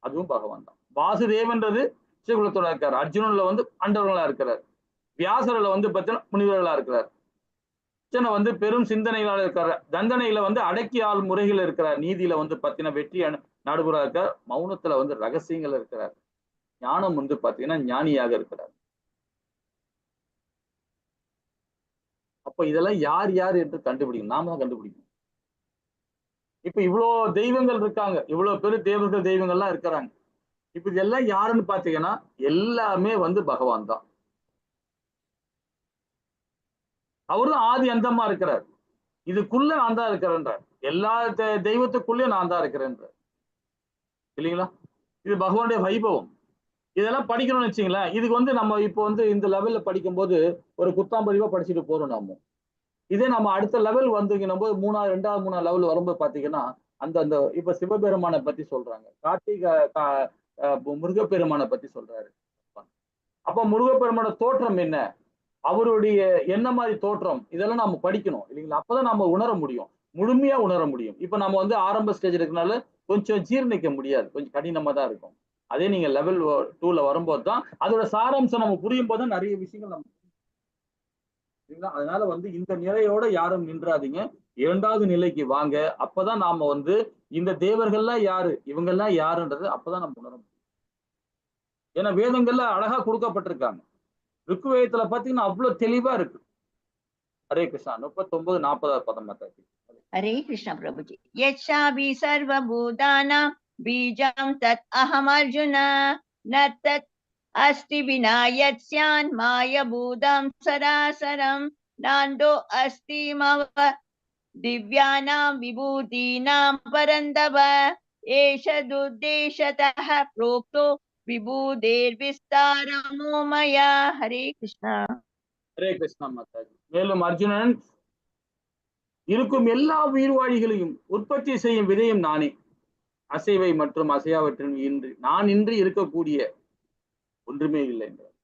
அதுவும் பகவான் தான். வாசுதேவன்றது ஸ்ரீகுலத்தோட இருக்கார், அர்ஜுனன்ல வந்து ஆண்டவர்களா இருக்கிறார், வியாசர்ல வந்து பாத்தீங்கன்னா முனிவர்களா இருக்கிறார், வந்து பெரும் சிந்தனைகளால இருக்கிறார், தண்டனையில வந்து அடக்கி ஆள் முறைகள் இருக்கிறார், நீதியில வந்து பாத்தீங்கன்னா வெற்றி நடுபுறா இருக்கார், மௌனத்துல வந்து ரகசியங்கள் இருக்கிறார், ஞானம் வந்து பாத்தீங்கன்னா ஞானியாக இருக்கிறார். அப்ப இதெல்லாம் யார் யார் என்று கண்டுபிடிக்கணும், நாம தான் கண்டுபிடிக்கணும். இப்ப இவ்வளவு தெய்வங்கள் இருக்காங்க, இவ்வளவு பெரு தேவர்கள் தெய்வங்கள்லாம் இருக்கிறாங்க. இப்ப இதெல்லாம் யாருன்னு பாத்தீங்கன்னா எல்லாமே வந்து பகவான் தான். அவரும் ஆதி அந்தமா இருக்கிறார். இதுக்குள்ள நான் தான் இருக்கிறேன்றார், எல்லா தெய்வத்துக்குள்ளேயும் நான் தான் இருக்கிறேன் இல்லைங்களா? இது பகவானுடைய வைபவம். இதெல்லாம் படிக்கணும்னு வச்சுங்களேன், இதுக்கு வந்து நம்ம இப்போ வந்து இந்த லெவல்ல படிக்கும் போது ஒரு குத்தாம்படிவா படிச்சுட்டு போறோம் நாம. இதே நம்ம அடுத்த லெவல் வந்தீங்கன்னும் போது ரெண்டாவது மூணாவது லெவல் வரும்போது பாத்தீங்கன்னா அந்த அந்த இப்ப சிவபெருமானை பத்தி சொல்றாங்க, முருகப்பெருமானை பத்தி சொல்றாரு. அப்ப முருகப்பெருமான தோற்றம் என்ன, அவருடைய என்ன மாதிரி தோற்றம், இதெல்லாம் நம்ம படிக்கணும் இல்லைங்களா? அப்பதான் நம்ம உணர முடியும், முழுமையா உணர முடியும். இப்ப நம்ம வந்து ஆரம்ப ஸ்டேஜ் இருக்கனால கொஞ்சம் ஜீர்ணிக்க முடியாது, கொஞ்சம் கடினமா தான் இருக்கும். அதே நீங்க லெவல் 2ல வரும்போது தான் அதோட சாராம்சம் நம்ம புரியும் போது நிறைய விஷயங்கள் நம்ம, அதனால வந்து இந்த நிலையோட யாரும் நின்றாதீங்க, இரண்டாவது நிலைக்கு வாங்க. அப்பதான் நாம வந்து இந்த தேவர்கள்லாம் யாரு, இவங்கெல்லாம் யாருன்றது அப்பதான் நம்ம உணர முடியும். ஏன்னா வேதங்கள்ல அழகா கொடுக்கப்பட்டிருக்காங்க, ருக்குவேதத்துல பாத்தீங்கன்னா அவ்வளவு தெளிவா இருக்கு. ஹரே கிருஷ்ணா. 39-40 பதம். हरे कृष्ण प्रभुजी। यच्छाभि सर्वभूतानां बीजं तत् अहमर्जुन, न तत् अस्ति विना यत् स्यान् मायभूतं सरासरं, नान्दो अस्ति मम दिव्यानां विभूतीनां परन्तप, एष दुर्देशतः प्रोक्तो विभूतेर्विस्तारमो मया। हरे कृष्ण. ஹரே கிருஷ்ணா மாதாஜி. மேலும் அர்ஜுனன் இருக்கும் எல்லா உயிர்வாழிகளையும் உற்பத்தி செய்யும் விதையும் நானே, அசைவை மற்றும் அசையாவற்றின் இன்றி நான் இன்றி இருக்கக்கூடிய ஒன்றுமே இல்லை என்றார்.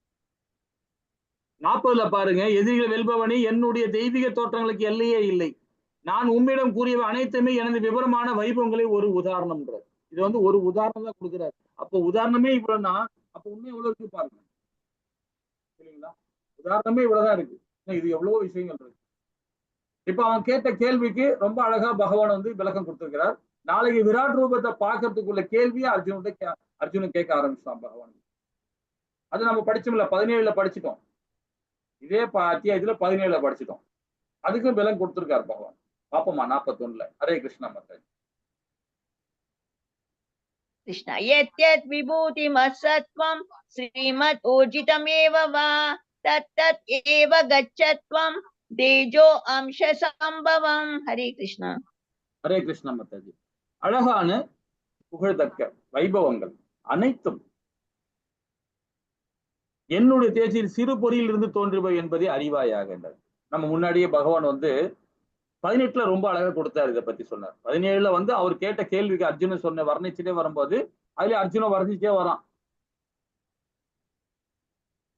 40ல பாருங்க, எதிரிகளை வெல்பவனே, என்னுடைய தெய்வீக தோற்றங்களுக்கு எல்லையே இல்லை, நான் உம்மிடம் கூறியவை அனைத்துமே எனது விவரமான வைபவங்களை ஒரு உதாரணம். இது வந்து ஒரு உதாரணம் தான் கொடுக்கிறார். அப்போ உதாரணமே இவ்வளவுனா அப்ப உண்மை எவ்வளவு இருக்கு பாருங்க சரிங்களா? உதாரணமே இவ்வளவுதான் இருக்கு, இது எவ்வளவோ விஷயங்கள் இருக்கு. இப்ப அவன் கேட்ட கேள்விக்கு ரொம்ப அழகா பகவான் வந்து விளக்கம் கொடுத்திருக்கிறார். நாளைக்கு விராட் ரூபத்தை பார்க்கறதுக்குள்ள கேள்வியை அர்ஜுனன் கேட்க ஆரம்பிச்சான் பகவான். அது நம்ம படிச்சோம்ல, 17ல படிச்சுட்டோம், இதே அத்தியாயத்துல 17ல படிச்சுட்டோம், அதுக்கும் விளக்கம் கொடுத்திருக்காரு பகவான். பாப்போமா 41ல. ஹரே கிருஷ்ணா மாதாஜி. कृष्ण यत् विभूतिमत्सत्वं श्रीमत् ऊर्जितमेव वा तत्तत् एव गच्छत्वं तेजो अंश संभवம். हरे கிருஷ்ணா. ஹரே கிருஷ்ணா மாதாஜி. அழகான புகழ்தக்க வைபவங்கள் அனைத்தும் என்னுடைய தேர்ச்சியில் சிறு பொறியில் இருந்து தோன்றுபவை என்பதை அறிவாயாக என்றார். நம்ம முன்னாடியே பகவான் 18ல ரொம்ப அழகா கொடுத்தாரு. இதை பத்தி சொன்னார். 17ல அவர் கேட்ட கேள்விக்கு அர்ஜுனன் சொன்ன வர்ணிச்சுட்டே வரும்போது அதுல அர்ஜுனன் வர்ணிச்சுட்டே வரான்.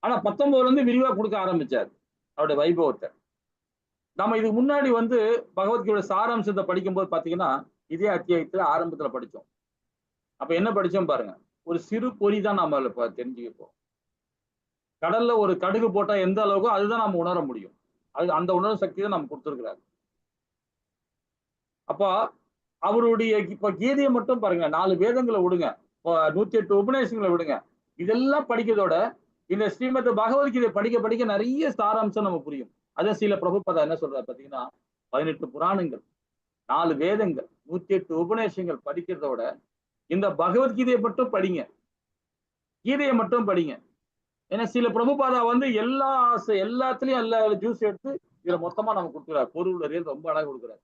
ஆனா 19ல விரிவா கொடுக்க ஆரம்பிச்சார் அவருடைய வைபவத்தை. நம்ம இதுக்கு முன்னாடி பகவத்கீதையோட சாராம்சத்தை படிக்கும்போது பாத்தீங்கன்னா இதே அத்தியாயத்துல ஆரம்பத்துல படிச்சோம். அப்ப என்ன படிச்சோம் பாருங்க. ஒரு சிறு பொறி தான் நம்ம தெரிஞ்சுக்கப்போம். கடல்ல ஒரு கடுகு போட்டா எந்த அளவுக்கோ அதுதான் நம்ம உணர முடியும். அது அந்த உணர்வு சக்தி தான் நம்ம கொடுத்துருக்கிறாரு. அப்ப அவருடைய இப்ப கீதையை மட்டும் பாருங்க. 4 வேதங்களை விடுங்க, 108 உபநிஷங்களை விடுங்க. இதெல்லாம் படிக்கிறதோட இந்த ஸ்ரீமத் பகவத்கீதை படிக்க படிக்க நிறைய சாராம்சம் நம்ம புரியும். அதான் ஸ்ரீல பிரபுபாதா என்ன சொல்றாரு பாத்தீங்கன்னா 18 புராணங்கள், 4 வேதங்கள், 108 உபநிஷங்கள் படிக்கிறதோட இந்த பகவத்கீதையை மட்டும் படிங்க, கீதையை மட்டும் படிங்க. ஏன்னா சில பிரபுபாதா எல்லாத்துலயும் எல்லா ஜூஸ் எடுத்து இதுல மொத்தமா நம்ம கொடுக்குறாரு. பொருள் ரொம்ப அழகா கொடுக்குறாரு.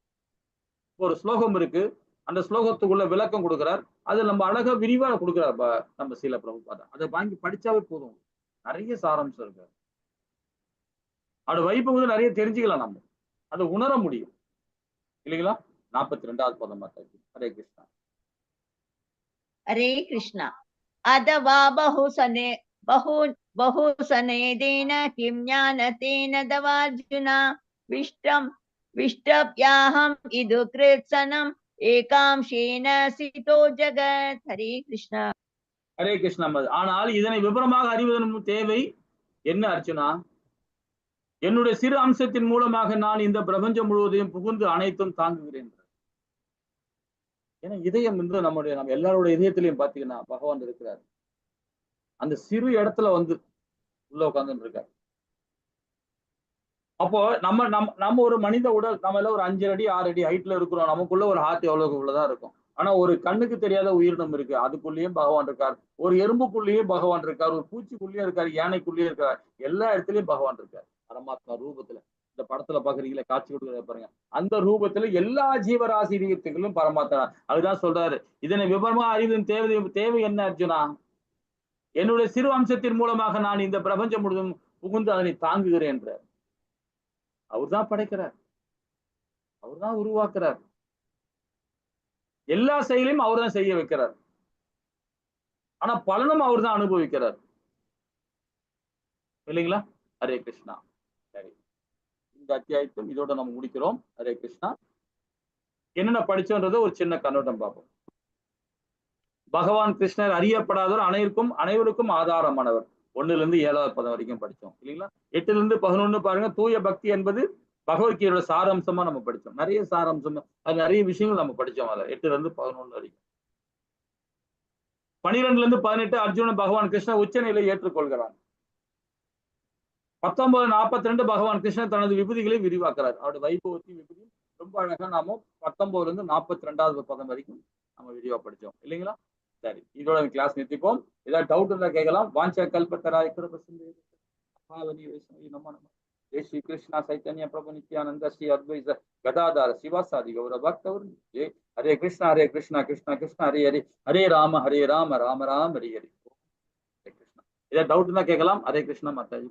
ஒரு ஸ்லோகம் இருக்கு, அந்த ஸ்லோகத்துக்குள்ள விளக்கம் கொடுக்கிறார். அது நம்ம அழகா விரிவா கொடுக்கிறார் நம்ம சில பிரபுபாதா. அதை வாங்கி படிச்சாவே போதும், நிறைய சாராம்சம் இருக்கு. அவரோட வைப்பு நிறைய தெரிஞ்சுக்கலாம், நம்ம அதை உணர முடியும் இல்லைங்களா? 42வது பதம் மாதாஜி. ஹரே கிருஷ்ணா. ஹரே கிருஷ்ணா. அதவா बहुसनेदेन किं ज्ञानतेन दवार्जुन विष्टभ्याहम् इदु कृत्सनम् एकांशेन सितो जगत्. हरे கிருஷ்ணா. ஹரே கிருஷ்ணா. ஆனால் இதனை விபரமாக அறிவதன் தேவை என்ன அர்ஜுனா? என்னுடைய சிறு அம்சத்தின் மூலமாக நான் இந்த பிரபஞ்சம் முழுவதையும் புகுந்து அனைத்தும் தாங்குகிறேன். ஏன்னா இதயம் நம்ம எல்லாரோட இதயத்திலையும் பாத்தீங்கன்னா பகவான் இருக்கிறார். அந்த சிறு இடத்துல உள்ள உட்கார்ந்து இருக்காரு. அப்போ நம்ம ஒரு மனித உடல், நம்ம எல்லாம் ஒரு 5 அடி 6 அடி ஹைட்ல இருக்கிறோம். நமக்குள்ள ஒரு ஹார்ட் எவ்வளவு உள்ளதான் இருக்கும். ஆனா ஒரு கண்ணுக்கு தெரியாத உயிரினம் இருக்கு, அதுக்குள்ளேயும் பகவான் இருக்கார். ஒரு எறும்புக்குள்ளேயும் பகவான் இருக்கார், ஒரு பூச்சிக்குள்ளேயும் இருக்காரு, யானைக்குள்ளேயும் இருக்கார். எல்லா இடத்துலயும் பகவான் இருக்கார். பரமாத்மா ரூபத்துல இந்த படத்துல பாக்குறீங்களா, காட்சி கொடுக்குற பாருங்க. அந்த ரூபத்துல எல்லா ஜீவராசிகளும் பரமாத்மா. அதுதான் சொல்றாரு, இதனை விவரமா அறிவதன் தேவை என்ன அர்ஜுனா? என்னுடைய சிறு அம்சத்தின் மூலமாக நான் இந்த பிரபஞ்சம் முழுவதும் புகுந்து அதனை தாங்குகிறேன் என்ற. அவர்தான் படைக்கிறார், அவர்தான் உருவாக்குறார், எல்லா செயலையும் அவர் தான் செய்ய வைக்கிறார். ஆனா பலனும் அவர் தான் அனுபவிக்கிறார் இல்லைங்களா? ஹரே கிருஷ்ணா. சரி, இந்த அத்தியாயத்தும் இதோட நம்ம முடிக்கிறோம். ஹரே கிருஷ்ணா. என்னென்ன படிச்சோன்றத ஒரு சின்ன கண்ணோட்டம் பார்ப்போம். பகவான் கிருஷ்ணர் அறியப்படாதவர் அனைவருக்கும் ஆதாரமானவர். 1ல இருந்து 7வது பதம் வரைக்கும் படிச்சோம் இல்லைங்களா? 8ல இருந்து 11 பாருங்க. தூய பக்தி என்பது பகவத்கீதையோட சாராம்சமா நம்ம படிச்சோம். நிறைய சாராம்சம், அது நிறைய விஷயங்கள் நம்ம படிச்சோம். அதுல 8ல இருந்து 11 வரைக்கும். 12ல இருந்து 18 அர்ஜுனன் பகவான் கிருஷ்ணர் உச்ச நிலை ஏற்றுக்கொள்கிறார். 19:42 பகவான் கிருஷ்ணர் தனது விபூதிகளை விரிவாக்குறார். அவருடைய வைபவத்தையும் விபூதியும் ரொம்ப அழகா நாம 19ல இருந்து 42வது பதம் வரைக்கும் நம்ம விரிவா படிச்சோம் இல்லைங்களா? சரி, இதோட கிளாஸ் நிறுத்திப்போம். ஏதாவது டவுட் இருந்தா கேட்கலாம். வாஞ்ச கல்பத்தராய் கிருபசிந்தே பாவனி வைஷ்ணவி நமோ நமः. ஜெய் ஸ்ரீ கிருஷ்ணா சைத்தன்ய பிரபு நித்யானந்த ஸ்ரீ அத்வைத கதாதார சிவாசாதி கௌர பக்தவர் ஜெய். ஹரே கிருஷ்ணா ஹரே கிருஷ்ணா கிருஷ்ணா கிருஷ்ணா ஹரே ஹரே ஹரே ராம ராம ராம ஹரே ஹரே. ஹரே கிருஷ்ணா. ஏதாவது டவுட் இருந்தா கேட்கலாம். ஹரே கிருஷ்ணா மாதாஜி.